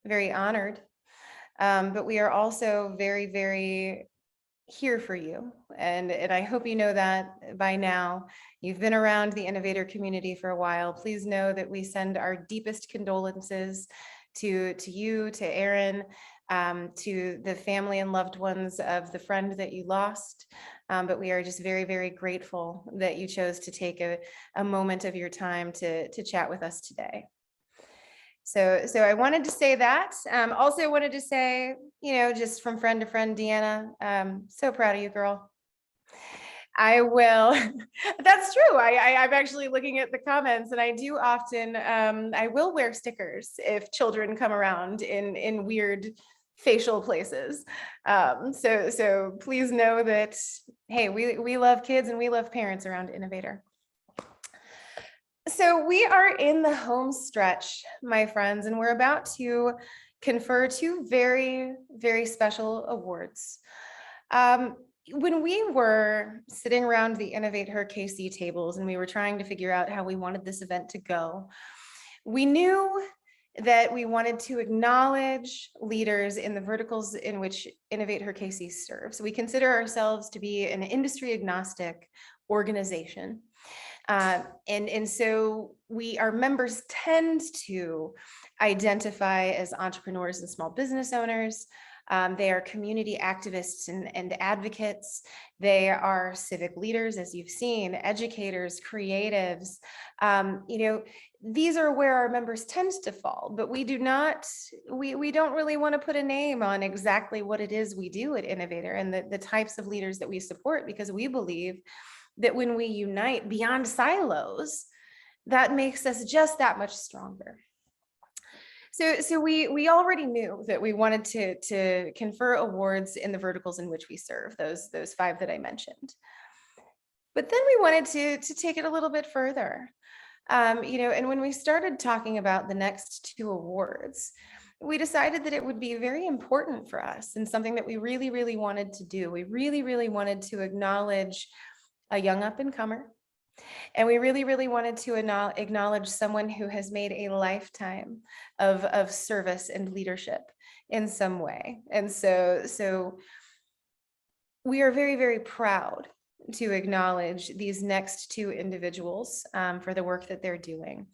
very honored. But we are also very, very here for you. And I hope you know that by now. You've been around the Innovator community for a while. Please know that we send our deepest condolences to you, to Aaron, to the family and loved ones of the friend that you lost. But we are just very, very grateful that you chose to take a moment of your time to chat with us today. So I wanted to say that. Also wanted to say, just from friend to friend, Deanna, so proud of you, girl. I will. That's true. I'm actually looking at the comments, and I do often, I will wear stickers if children come around in weird facial places. So please know that, hey, we love kids and we love parents around Innovator. So we are in the home stretch, my friends, and we're about to confer two very, very special awards. When we were sitting around the InnovateHER KC tables and we were trying to figure out how we wanted this event to go, we knew that we wanted to acknowledge leaders in the verticals in which InnovateHER KC serves. We consider ourselves to be an industry agnostic organization. And so our members tend to identify as entrepreneurs and small business owners. They are community activists and advocates. They are civic leaders, as you've seen, educators, creatives. These are where our members tend to fall, but we don't really want to put a name on exactly what it is we do at Innovator and the types of leaders that we support, because we believe that when we unite beyond silos, that makes us just that much stronger. So we already knew that we wanted to confer awards in the verticals in which we serve, those 5 that I mentioned. But then we wanted to take it a little bit further. And when we started talking about the next 2 awards, we decided that it would be very important for us and something that we really, really wanted to do. We really, really wanted to acknowledge a young up-and-comer. And we really, really wanted to acknowledge someone who has made a lifetime of service and leadership in some way. And so we are very, very proud to acknowledge these next 2 individuals for the work that they're doing.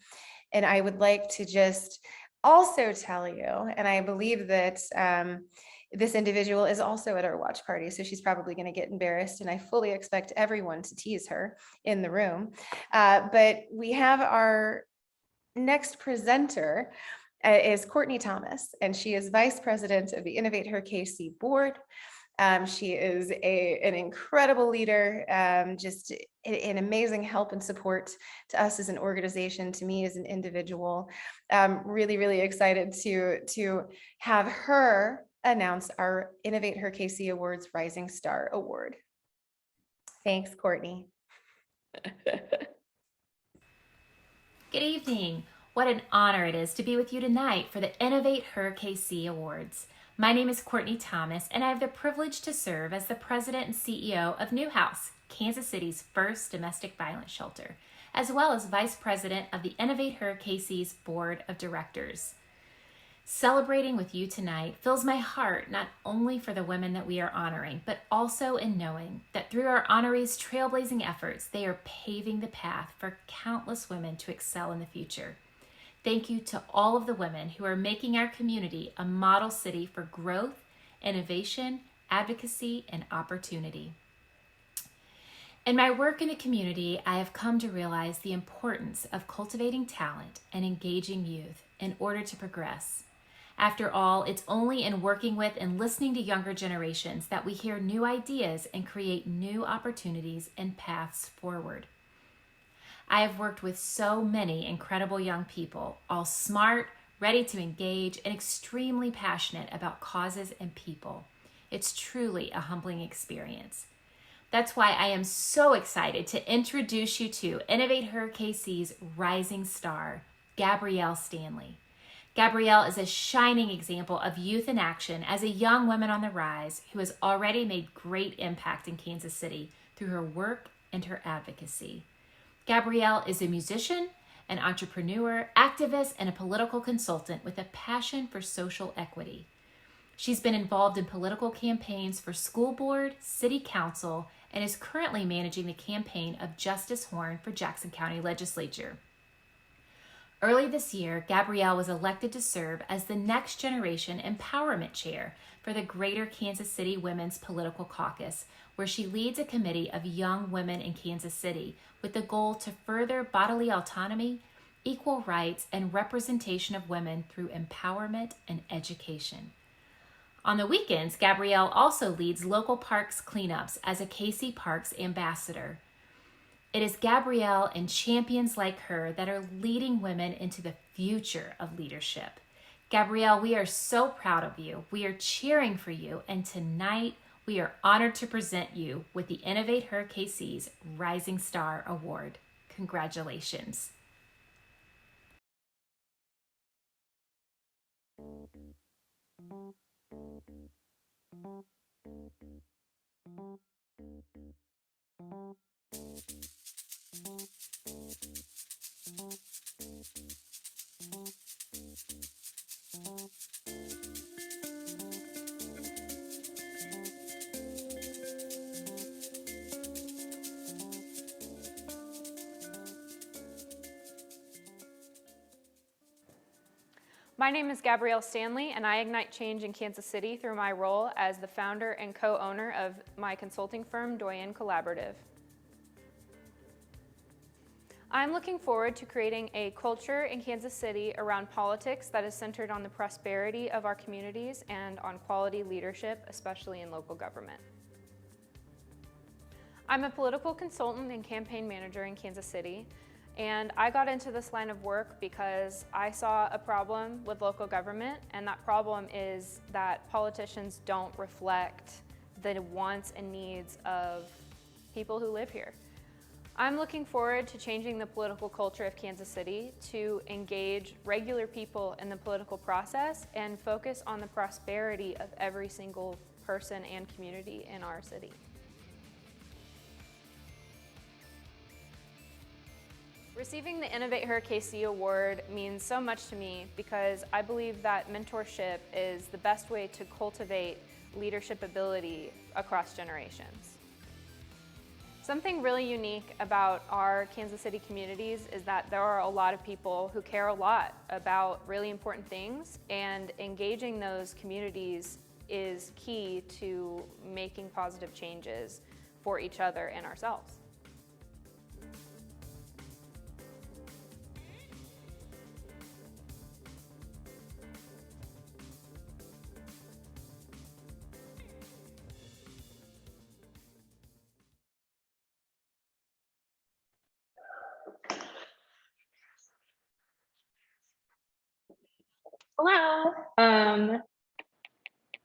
And I would like to just also tell you, and I believe that this individual is also at our watch party, so she's probably going to get embarrassed, and I fully expect everyone to tease her in the room. But we have our next presenter is Courtney Thomas, and she is Vice President of the InnovateHER KC Board. She is an incredible leader, just an amazing help and support to us as an organization, to me as an individual. Really, really excited to have her announce our InnovateHER KC Awards Rising Star Award. Thanks, Courtney. Good evening. What an honor it is to be with you tonight for the InnovateHER KC Awards. My name is Courtney Thomas, and I have the privilege to serve as the President and CEO of New House, Kansas City's first domestic violence shelter, as well as Vice President of the InnovateHER KC's Board of Directors. Celebrating with you tonight fills my heart not only for the women that we are honoring, but also in knowing that through our honorees' trailblazing efforts, they are paving the path for countless women to excel in the future. Thank you to all of the women who are making our community a model city for growth, innovation, advocacy, and opportunity. In my work in the community, I have come to realize the importance of cultivating talent and engaging youth in order to progress. After all, it's only in working with and listening to younger generations that we hear new ideas and create new opportunities and paths forward. I have worked with so many incredible young people, all smart, ready to engage, and extremely passionate about causes and people. It's truly a humbling experience. That's why I am so excited to introduce you to InnovateHER KC's rising star, Gabrielle Stanley. Gabrielle is a shining example of youth in action as a young woman on the rise who has already made great impact in Kansas City through her work and her advocacy. Gabrielle is a musician, an entrepreneur, activist, and a political consultant with a passion for social equity. She's been involved in political campaigns for school board, city council, and is currently managing the campaign of Justice Horn for Jackson County Legislature. Early this year, Gabrielle was elected to serve as the Next Generation Empowerment Chair for the Greater Kansas City Women's Political Caucus, where she leads a committee of young women in Kansas City with the goal to further bodily autonomy, equal rights, and representation of women through empowerment and education. On the weekends, Gabrielle also leads local parks cleanups as a KC Parks ambassador. It is Gabrielle and champions like her that are leading women into the future of leadership. Gabrielle, we are so proud of you. We are cheering for you, and tonight we are honored to present you with the InnovateHER KC's Rising Star Award. Congratulations. My name is Gabrielle Stanley, and I ignite change in Kansas City through my role as the founder and co-owner of my consulting firm, Doyen Collaborative. I'm looking forward to creating a culture in Kansas City around politics that is centered on the prosperity of our communities and on quality leadership, especially in local government. I'm a political consultant and campaign manager in Kansas City, and I got into this line of work because I saw a problem with local government, and that problem is that politicians don't reflect the wants and needs of people who live here. I'm looking forward to changing the political culture of Kansas City to engage regular people in the political process and focus on the prosperity of every single person and community in our city. Receiving the InnovateHER KC Award means so much to me because I believe that mentorship is the best way to cultivate leadership ability across generations. Something really unique about our Kansas City communities is that there are a lot of people who care a lot about really important things, and engaging those communities is key to making positive changes for each other and ourselves. Hello.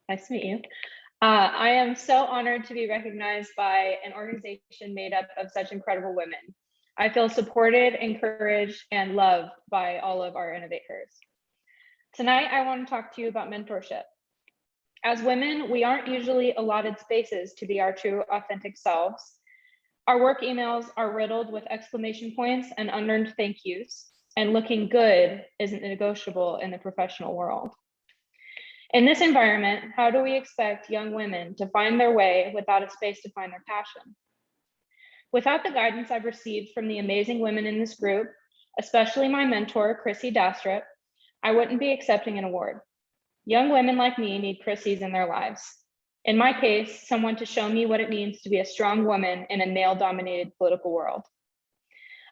Nice to meet you. I am so honored to be recognized by an organization made up of such incredible women. I feel supported, encouraged, and loved by all of our InnovateHERs. Tonight, I want to talk to you about mentorship. As women, we aren't usually allotted spaces to be our true, authentic selves. Our work emails are riddled with exclamation points and unearned thank yous, and looking good isn't negotiable in the professional world. In this environment, how do we expect young women to find their way without a space to find their passion? Without the guidance I've received from the amazing women in this group, especially my mentor, Chrissy Dastrup, I wouldn't be accepting an award. Young women like me need Chrissy's in their lives. In my case, someone to show me what it means to be a strong woman in a male-dominated political world.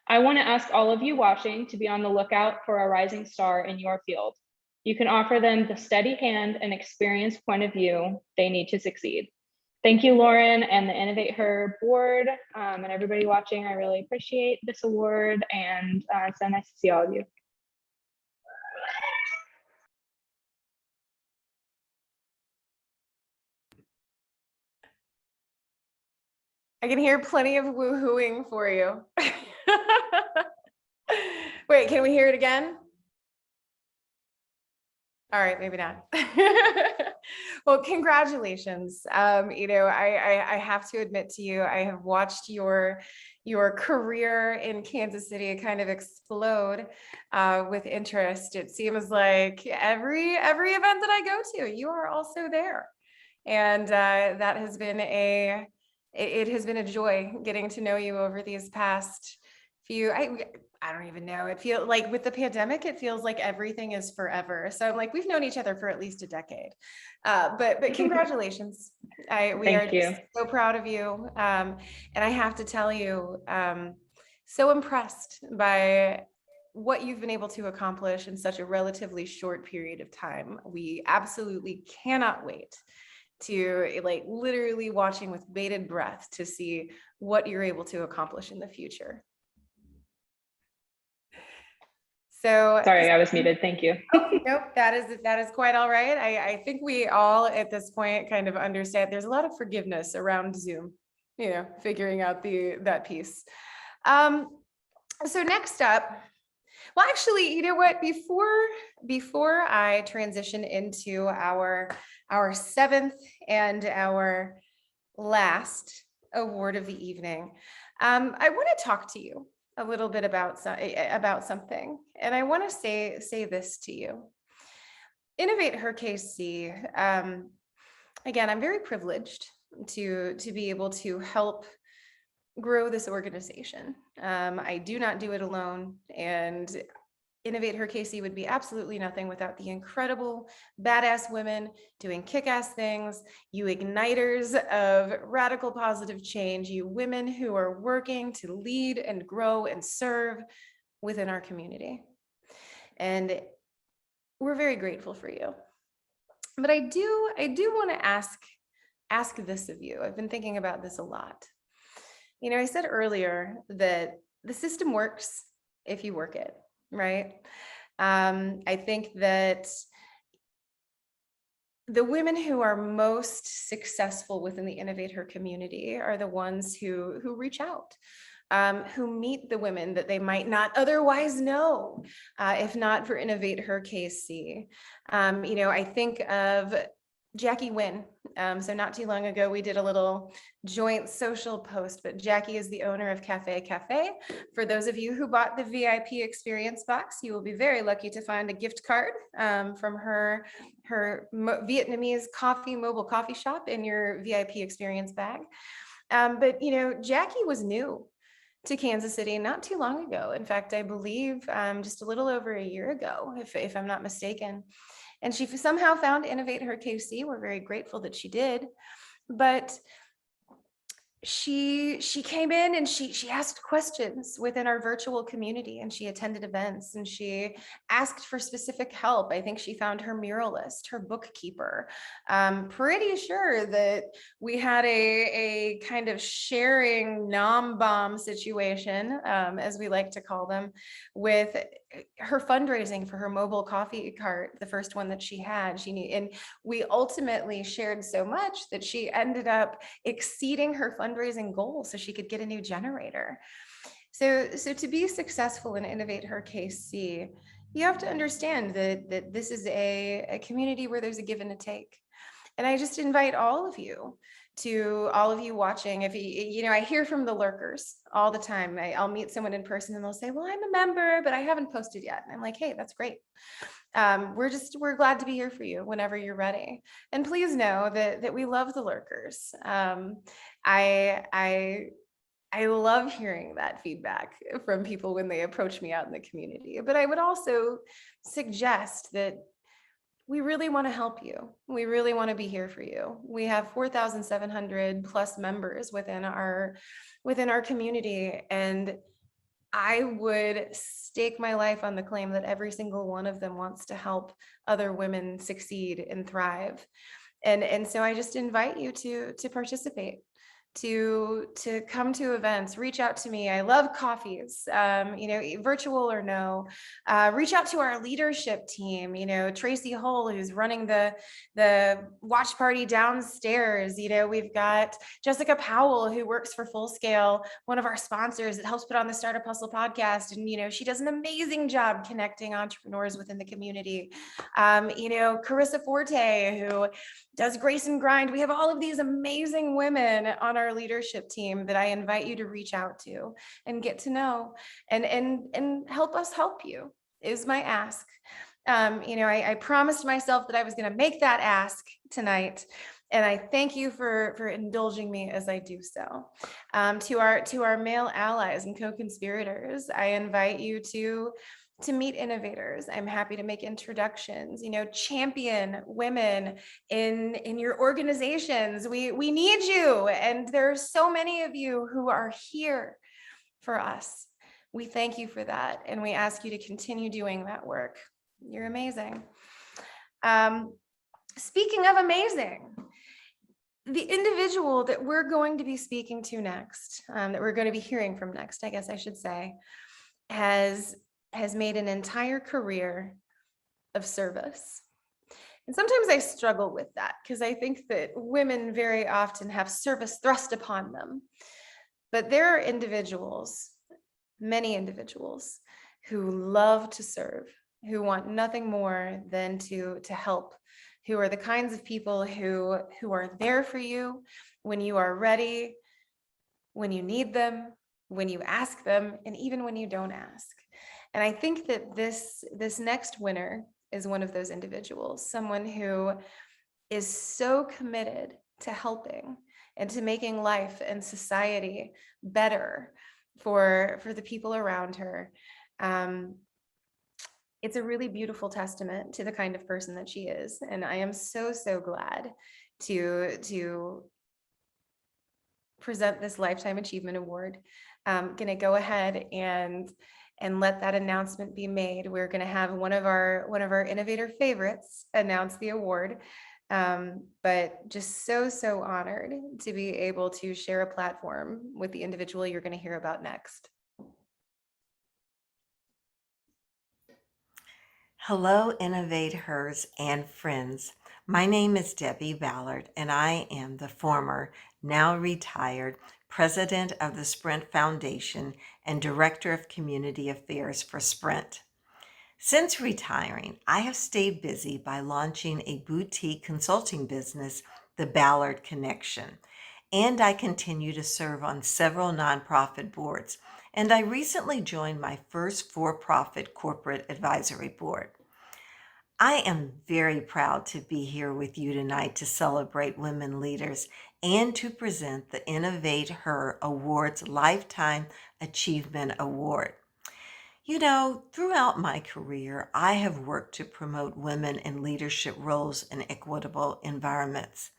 I want to ask all of you watching to be on the lookout for a rising star in your field. You can offer them the steady hand and experienced point of view they need to succeed. Thank you, Lauren, and the InnovateHER board, and everybody watching. I really appreciate this award, and it's so nice to see all of you. I can hear plenty of woohooing for you. Wait, can we hear it again? All right, maybe not. Well, congratulations. I have to admit to you, I have watched your career in Kansas City kind of explode with interest. It seems like every event that I go to, you are also there, and that has been it has been a joy getting to know you over these past few. I don't even know. It feels like with the pandemic, it feels like everything is forever. So I'm like, we've known each other for at least a decade. But congratulations. We are just so proud of you. And I have to tell you, so impressed by what you've been able to accomplish in such a relatively short period of time. We absolutely cannot wait to literally watching with bated breath to see what you're able to accomplish in the future. So sorry, I was muted. Thank you. Nope, that is quite all right. I think we all at this point kind of understand there's a lot of forgiveness around Zoom, figuring out that piece. So next up, well, actually, you know what? Before I transition into our seventh and our last award of the evening, I want to talk to you a little bit about something, and I want to say this to you. InnovateHER KC. Again, I'm very privileged to be able to help grow this organization. I do not do it alone, and InnovateHER KC would be absolutely nothing without the incredible badass women doing kick-ass things, you igniters of radical positive change, you women who are working to lead and grow and serve within our community. And we're very grateful for you. But I do want to ask this of you. I've been thinking about this a lot. I said earlier that the system works if you work it. Right. I think that the women who are most successful within the InnovateHER community are the ones who reach out, who meet the women that they might not otherwise know, if not for InnovateHER KC. I think of Jackie Wynn. So not too long ago, we did a little joint social post, but Jackie is the owner of Cafe. For those of you who bought the VIP experience box, you will be very lucky to find a gift card from her Vietnamese mobile coffee shop in your VIP experience bag. But Jackie was new to Kansas City not too long ago. In fact, I believe just a little over a year ago, if I'm not mistaken. And she somehow found InnovateHER KC. We're very grateful that she did. But she came in and she asked questions within our virtual community, and she attended events, and she asked for specific help. I think she found her muralist, her bookkeeper. Pretty sure that we had a kind of sharing nom-bomb situation, as we like to call them, with her fundraising for her mobile coffee cart, the first one that she had. And we ultimately shared so much that she ended up exceeding her fundraising goal so she could get a new generator. So to be successful in InnovateHER KC, you have to understand that this is a community where there's a give and a take. And I just invite all of you watching, if I hear from the lurkers all the time. I'll meet someone in person and they'll say, well, I'm a member, but I haven't posted yet. And I'm like, hey, that's great. We're glad to be here for you whenever you're ready. And please know that we love the lurkers. I love hearing that feedback from people when they approach me out in the community. But I would also suggest that we really want to help you. We really want to be here for you. We have 4,700 plus members within our community, and I would stake my life on the claim that every single one of them wants to help other women succeed and thrive. And so I just invite you to participate, to come to events. Reach out to me. I love coffees, virtual or no. Reach out to our leadership team. Tracy Hull, who's running the watch party downstairs. We've got Jessica Powell, who works for Full Scale, one of our sponsors that helps put on the Startup Hustle podcast, and she does an amazing job connecting entrepreneurs within the community. Carissa Forte, who does Grace and Grind. We have all of these amazing women on our leadership team that I invite you to reach out to and get to know, and help us help you is my ask. I promised myself that I was going to make that ask tonight, and I thank you for indulging me as I do so. To our male allies and co-conspirators, I invite you to meet innovators. I'm happy to make introductions, champion women in your organizations. We need you. And there are so many of you who are here for us. We thank you for that. And we ask you to continue doing that work. You're amazing. Speaking of amazing, the individual that we're going to be speaking to next, that we're going to be hearing from next, I guess I should say, has made an entire career of service. And sometimes I struggle with that because I think that women very often have service thrust upon them. But there are individuals, many individuals, who love to serve, who want nothing more than to help, who are the kinds of people who are there for you when you are ready, when you need them, when you ask them, and even when you don't ask. And I think that this next winner is one of those individuals, someone who is so committed to helping and to making life and society better for the people around her. It's a really beautiful testament to the kind of person that she is. And I am so glad to present this Lifetime Achievement Award. I'm going to go ahead and let that announcement be made. We're going to have one of our innovator favorites announce the award. But just so honored to be able to share a platform with the individual you're going to hear about next. Hello, InnovateHERs and friends. My name is Debbie Ballard, and I am the former, now retired, president of the Sprint Foundation and director of community affairs for Sprint. Since retiring, I have stayed busy by launching a boutique consulting business, The Ballard Connection, and I continue to serve on several nonprofit boards, and I recently joined my first for-profit corporate advisory board. I am very proud to be here with you tonight to celebrate women leaders and to present the InnovateHER Awards Lifetime Achievement Award. Throughout my career, I have worked to promote women in leadership roles in equitable environments.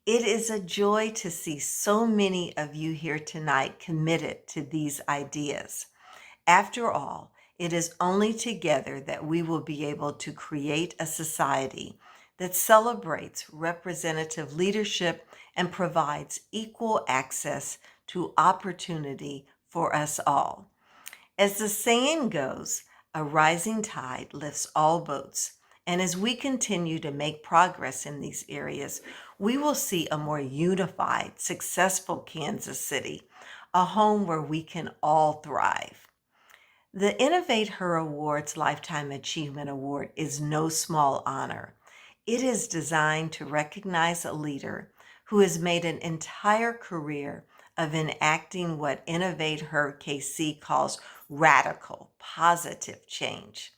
It is a joy to see so many of you here tonight committed to these ideas. After all, it is only together that we will be able to create a society that celebrates representative leadership and provides equal access to opportunity for us all. As the saying goes, a rising tide lifts all boats. And as we continue to make progress in these areas, we will see a more unified, successful Kansas City, a home where we can all thrive. The InnovateHER Awards Lifetime Achievement Award is no small honor. It is designed to recognize a leader who has made an entire career of enacting what InnovateHER KC calls radical, positive change.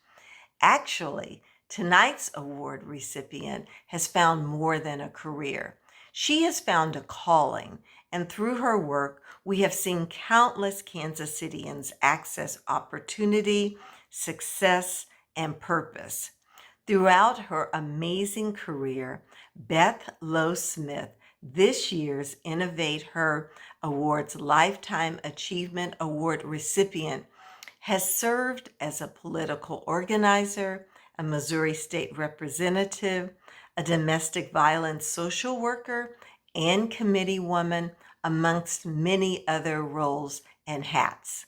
Actually, tonight's award recipient has found more than a career. She has found a calling, and through her work, we have seen countless Kansas Cityans access opportunity, success, and purpose. Throughout her amazing career, Beth Lowe Smith, this year's InnovateHER Awards Lifetime Achievement Award recipient, has served as a political organizer, a Missouri state representative, a domestic violence social worker, and committee woman, amongst many other roles and hats.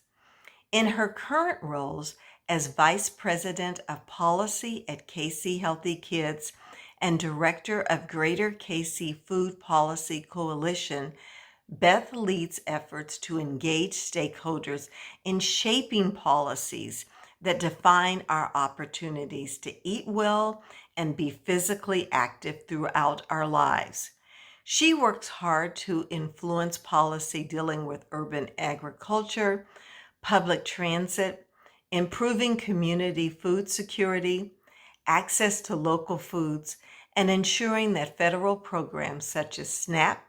In her current roles as Vice President of Policy at KC Healthy Kids and Director of Greater KC Food Policy Coalition, Beth leads efforts to engage stakeholders in shaping policies that define our opportunities to eat well and be physically active throughout our lives. She works hard to influence policy dealing with urban agriculture, public transit, improving community food security, access to local foods, and ensuring that federal programs such as SNAP,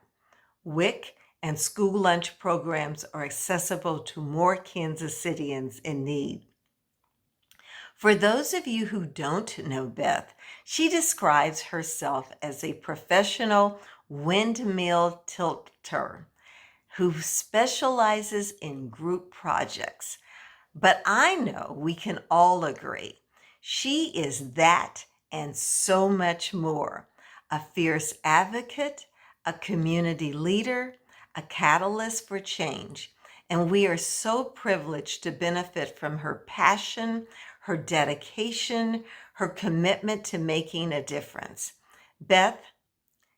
WIC, and school lunch programs are accessible to more Kansas Cityans in need. For those of you who don't know Beth, she describes herself as a professional windmill tilter who specializes in group projects. But I know we can all agree she is that and so much more: a fierce advocate, a community leader, a catalyst for change. And we are so privileged to benefit from her passion, her dedication, her commitment to making a difference. Beth,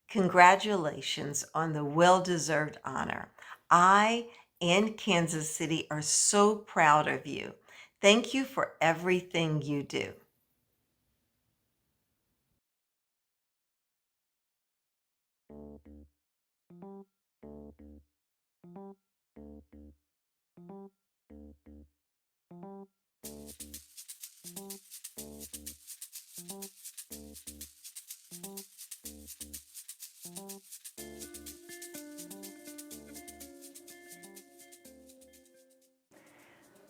congratulations on the well-deserved honor. I and Kansas City are so proud of you. Thank you for everything you do.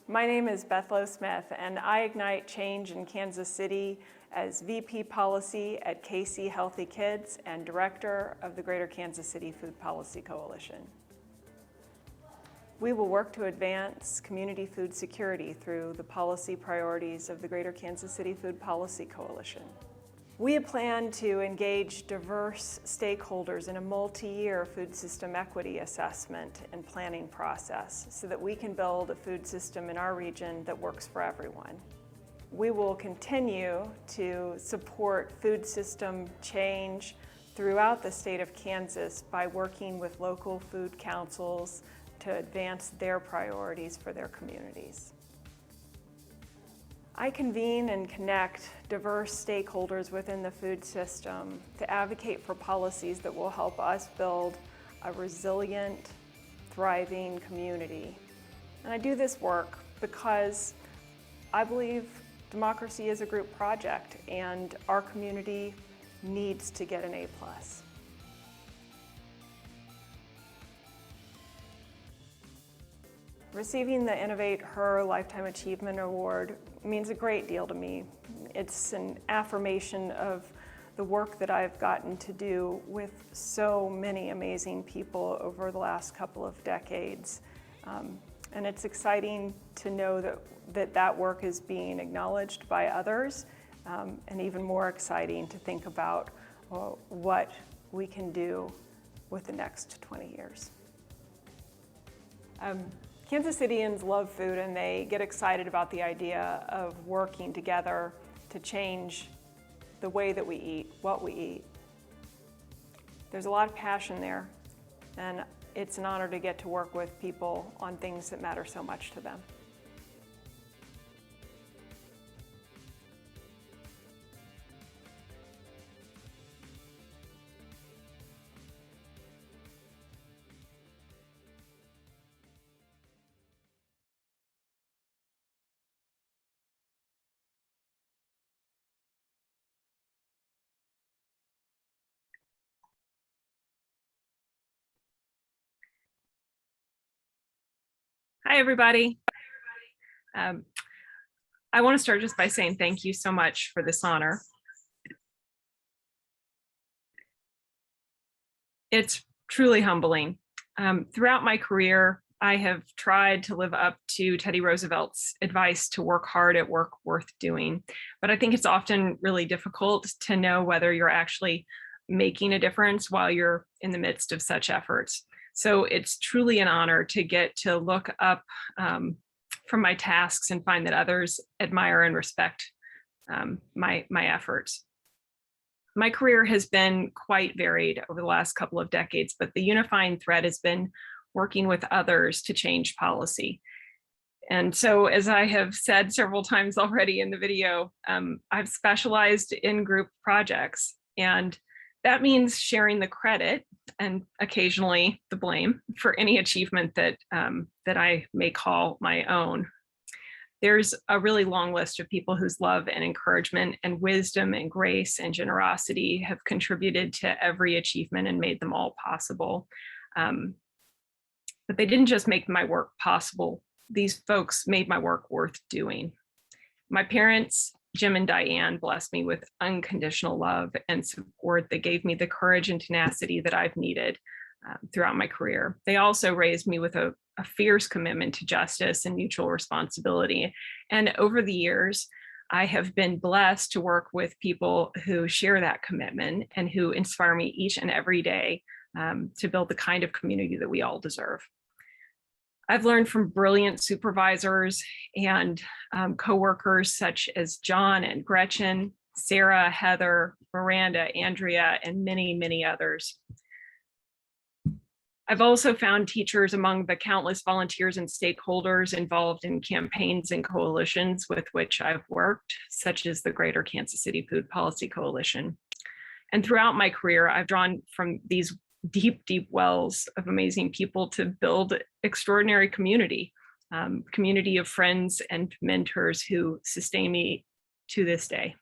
My name is Beth Lowe Smith, and I ignite change in Kansas City as VP Policy at KC Healthy Kids and Director of the Greater Kansas City Food Policy Coalition. We will work to advance community food security through the policy priorities of the Greater Kansas City Food Policy Coalition. We plan to engage diverse stakeholders in a multi-year food system equity assessment and planning process so that we can build a food system in our region that works for everyone. We will continue to support food system change throughout the state of Kansas by working with local food councils to advance their priorities for their communities. I convene and connect diverse stakeholders within the food system to advocate for policies that will help us build a resilient, thriving community. And I do this work because I believe democracy is a group project and our community needs to get an A+. Receiving the InnovateHER Lifetime Achievement Award means a great deal to me. It's an affirmation of the work that I've gotten to do with so many amazing people over the last couple of decades. And it's exciting to know that work is being acknowledged by others, and even more exciting to think about what we can do with the next 20 years. Kansas Cityans love food and they get excited about the idea of working together to change the way that we eat, what we eat. There's a lot of passion there, and it's an honor to get to work with people on things that matter so much to them. Hi, everybody. I want to start just by saying thank you so much for this honor. It's truly humbling. Throughout my career, I have tried to live up to Teddy Roosevelt's advice to work hard at work worth doing. But I think it's often really difficult to know whether you're actually making a difference while you're in the midst of such efforts. So it's truly an honor to get to look up from my tasks and find that others admire and respect my efforts. My career has been quite varied over the last couple of decades, but the unifying thread has been working with others to change policy. And so, as I have said several times already in the video, I've specialized in group projects, and that means sharing the credit and occasionally the blame for any achievement that I may call my own. There's a really long list of people whose love and encouragement and wisdom and grace and generosity have contributed to every achievement and made them all possible. But they didn't just make my work possible. These folks made my work worth doing. My parents, Jim and Diane, blessed me with unconditional love and support that gave me the courage and tenacity that I've needed throughout my career. They also raised me with a fierce commitment to justice and mutual responsibility. And over the years, I have been blessed to work with people who share that commitment and who inspire me each and every day to build the kind of community that we all deserve. I've learned from brilliant supervisors and coworkers such as John and Gretchen, Sarah, Heather, Miranda, Andrea, and many, many others. I've also found teachers among the countless volunteers and stakeholders involved in campaigns and coalitions with which I've worked, such as the Greater Kansas City Food Policy Coalition. And throughout my career, I've drawn from these deep, deep wells of amazing people to build extraordinary community, community of friends and mentors who sustain me to this day.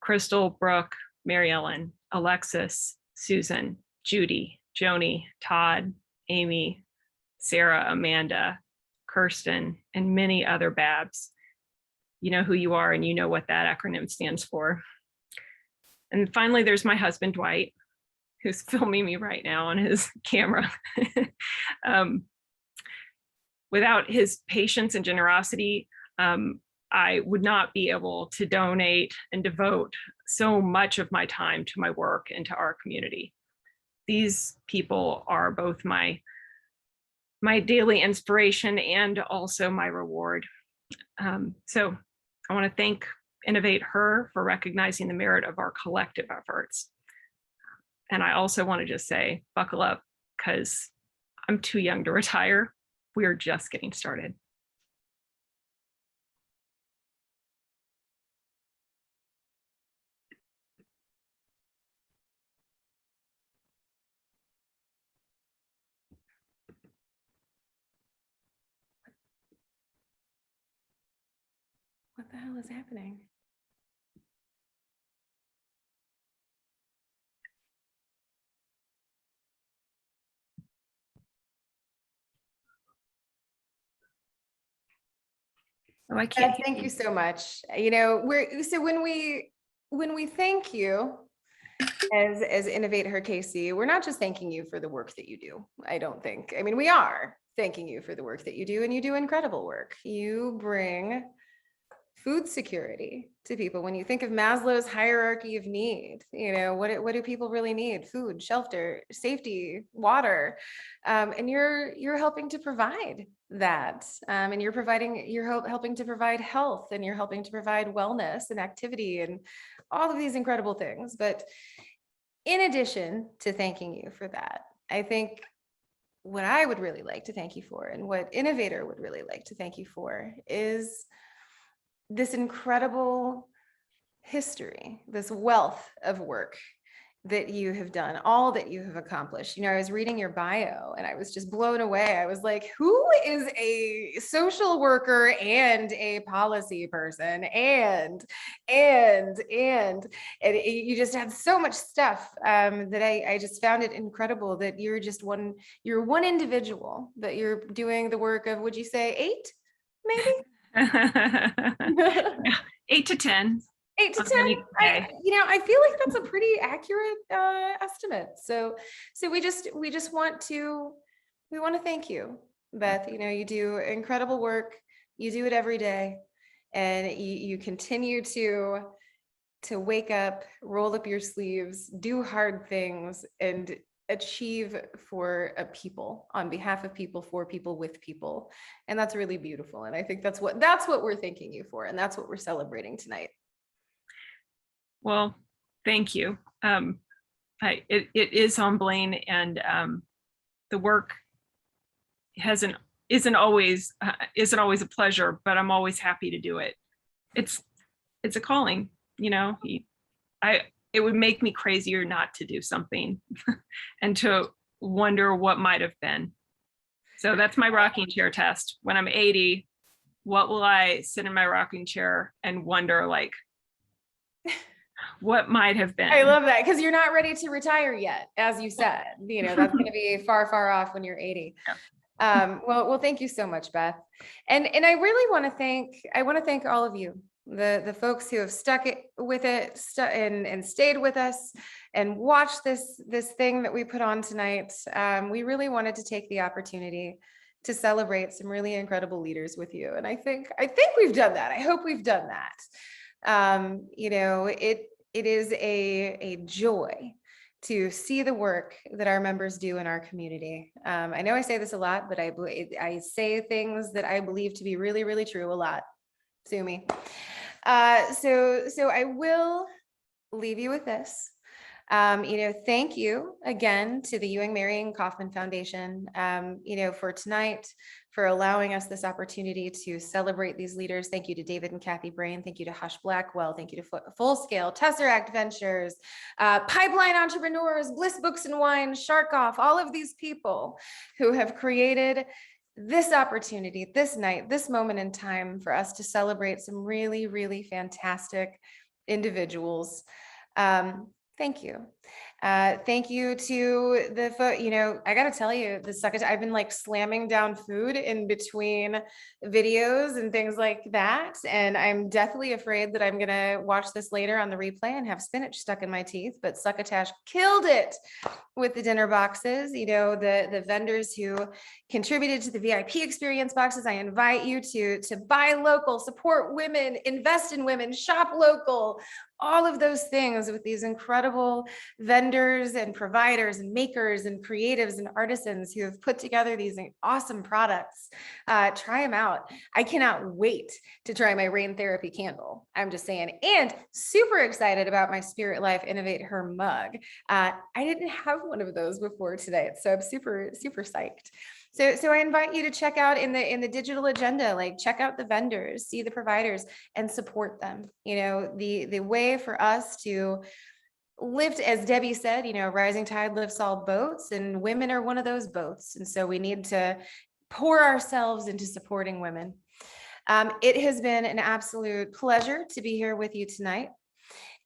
Crystal, Brooke, Mary Ellen, Alexis, Susan, Judy, Joni, Todd, Amy, Sarah, Amanda, Kirsten, and many other Babs. You know who you are and you know what that acronym stands for. And finally, there's my husband, Dwight, who's filming me right now on his camera. Without his patience and generosity, I would not be able to donate and devote so much of my time to my work and to our community. These people are both my daily inspiration and also my reward. So I want to thank InnovateHER for recognizing the merit of our collective efforts. And I also want to just say, buckle up, because I'm too young to retire. We are just getting started. What the hell is happening? Oh, I can't. Thank you so much. You know, when we thank you as InnovateHER KC, we're not just thanking you for the work that you do. I don't think. I mean, we are thanking you for the work that you do, and you do incredible work. You bring food security to people. When you think of Maslow's hierarchy of need, you know, what do people really need? Food, shelter, safety, water, and you're helping to provide that, and you're helping to provide health, and you're helping to provide wellness and activity and all of these incredible things. But in addition to thanking you for that, I think what I would really like to thank you for, and what InnovateHER would really like to thank you for, is this incredible history, this wealth of work that you have done, all that you have accomplished. You know, I was reading your bio and I was just blown away. I was like, who is a social worker and a policy person? And you just had so much stuff that I just found it incredible that you're one individual, that you're doing the work of, would you say 8, maybe? 8 to 10. 8 to on 10. any day. I feel like that's a pretty accurate estimate. So we just want to thank you, Beth. You do incredible work. You do it every day, and you continue to wake up, roll up your sleeves, do hard things, and achieve for a people, on behalf of people, for people, with people. And that's really beautiful. And I think that's what we're thanking you for, and that's what we're celebrating tonight. Well, thank you. It is humbling, and the work isn't always a pleasure, but I'm always happy to do it. It's a calling, it would make me crazier not to do something and to wonder what might have been. So that's my rocking chair test. When I'm 80, what will I sit in my rocking chair and wonder, like, what might have been? I love that, because you're not ready to retire yet, as you said. That's going to be far, far off when you're 80. Yeah. Well, thank you so much, Beth. And I really want to thank all of you, the folks who have stuck with it and stayed with us and watched this thing that we put on tonight. We really wanted to take the opportunity to celebrate some really incredible leaders with you. And I think we've done that. I hope we've done that. It is a joy to see the work that our members do in our community. I know I say this a lot, but I say things that I believe to be really, really true a lot. Sue me. So I will leave you with this. Thank you again to the Ewing Marion Kauffman Foundation, for tonight, for allowing us this opportunity to celebrate these leaders. Thank you to David and Kathy Brain. Thank you to Hush Blackwell. Thank you to Full Scale, Tesseract Ventures, Pipeline Entrepreneurs, Bliss Books and Wine, Shark Off, all of these people who have created this opportunity, this night, this moment in time for us to celebrate some really, really fantastic individuals. Thank you. Thank you to I got to tell you, I've been like slamming down food in between videos and things like that. And I'm deathly afraid that I'm going to watch this later on the replay and have spinach stuck in my teeth, but Succotash killed it with the dinner boxes. The vendors who contributed to the VIP experience boxes, I invite you to buy local, support women, invest in women, shop local, all of those things with these incredible vendors and providers and makers and creatives and artisans who have put together these awesome products. Try them out. I cannot wait to try my rain therapy candle. I'm just saying. And super excited about my Spirit Life InnovateHER mug. I didn't have one of those before tonight, so I'm super, super psyched. So I invite you to check out in the digital agenda, like check out the vendors, see the providers, and support them. The way for us to lift, as Debbie said, rising tide lifts all boats, and women are one of those boats. And so we need to pour ourselves into supporting women. It has been an absolute pleasure to be here with you tonight.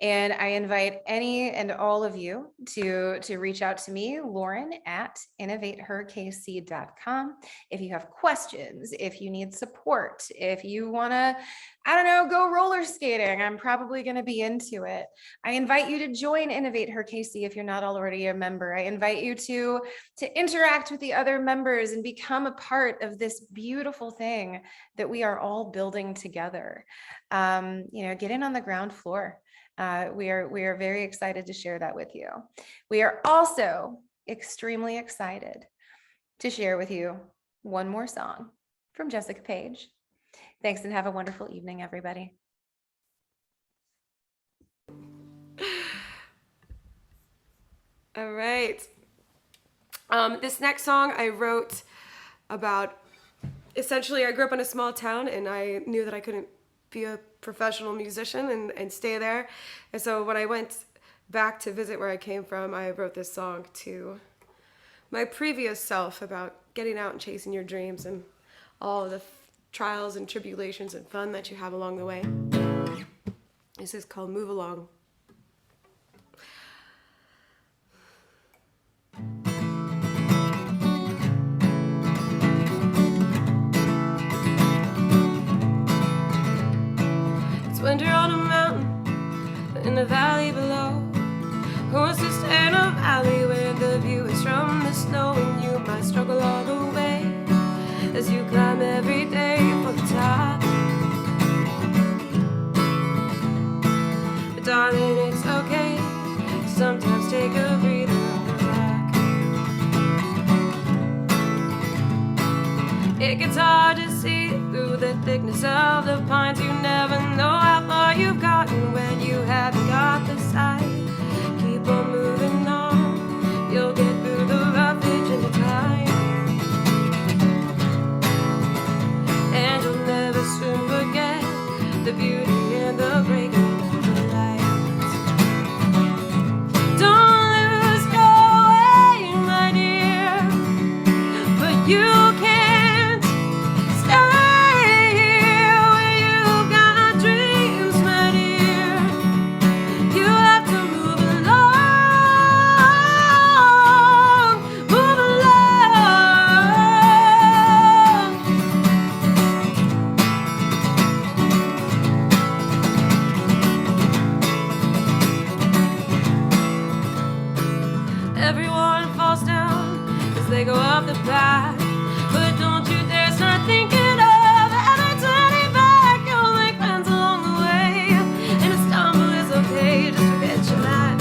And I invite any and all of you to reach out to me, Lauren at InnovateHERKC.com. If you have questions, if you need support, if you want to, go roller skating, I'm probably going to be into it. I invite you to join InnovateHER KC if you're not already a member. I invite you to interact with the other members and become a part of this beautiful thing that we are all building together. Get in on the ground floor. We are very excited to share that with you. We are also extremely excited to share with you one more song from Jessica Page. Thanks, and have a wonderful evening, everybody. All right. This next song I wrote about, essentially, I grew up in a small town and I knew that I couldn't be a professional musician and stay there. And so when I went back to visit where I came from, I wrote this song to my previous self about getting out and chasing your dreams and all of the trials and tribulations and fun that you have along the way. This is called Move Along. It's winter on a mountain valley below? Who wants to stay in a valley where the view is from the snow, and you might struggle all the way as you climb every day for the top? But darling, it's okay to sometimes take a breather on the rock. It gets hard to see through the thickness of the pines. You never know how far you've gotten when you haven't got the sight. Keep on moving on, you'll get through the roughage in time. And you'll never soon forget the beauty and the breaking of the light. Don't lose your way, my dear, but you can't stay here where you've got dreams, my dear. You have to move along, move along. Everyone falls down as they go up the path, but don't you dare start thinking of ever turning back. You'll make friends along the way, and a stumble is okay, just forget your life.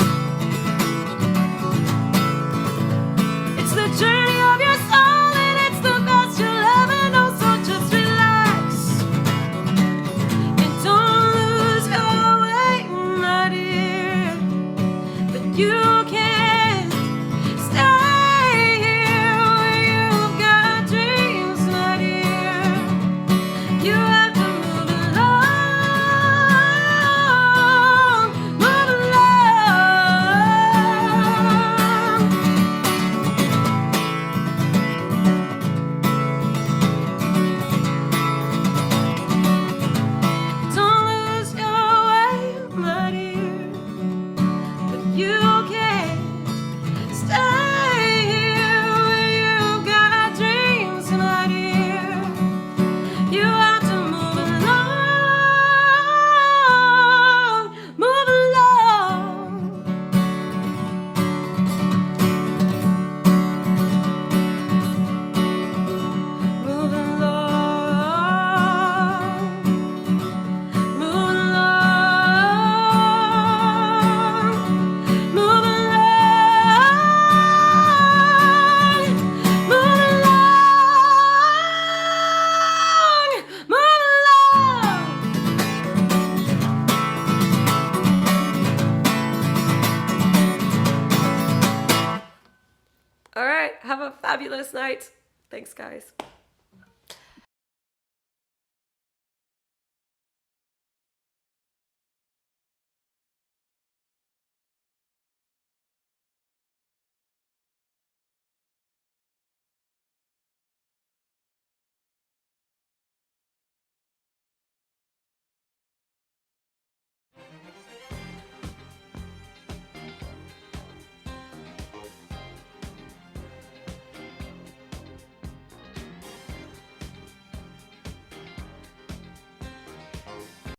It's the journey of your soul, and it's the best you'll ever know, so just relax and don't lose your way, my dear. But you can't stay here where you've got dreams, my dear. You have to move along, move along. Don't lose your way, my dear, but you can't stay here where you've got dreams, my dear. You have to move along, move along. Move along, move along, move along, move along, move along. All right, have a fabulous night. Thanks, guys.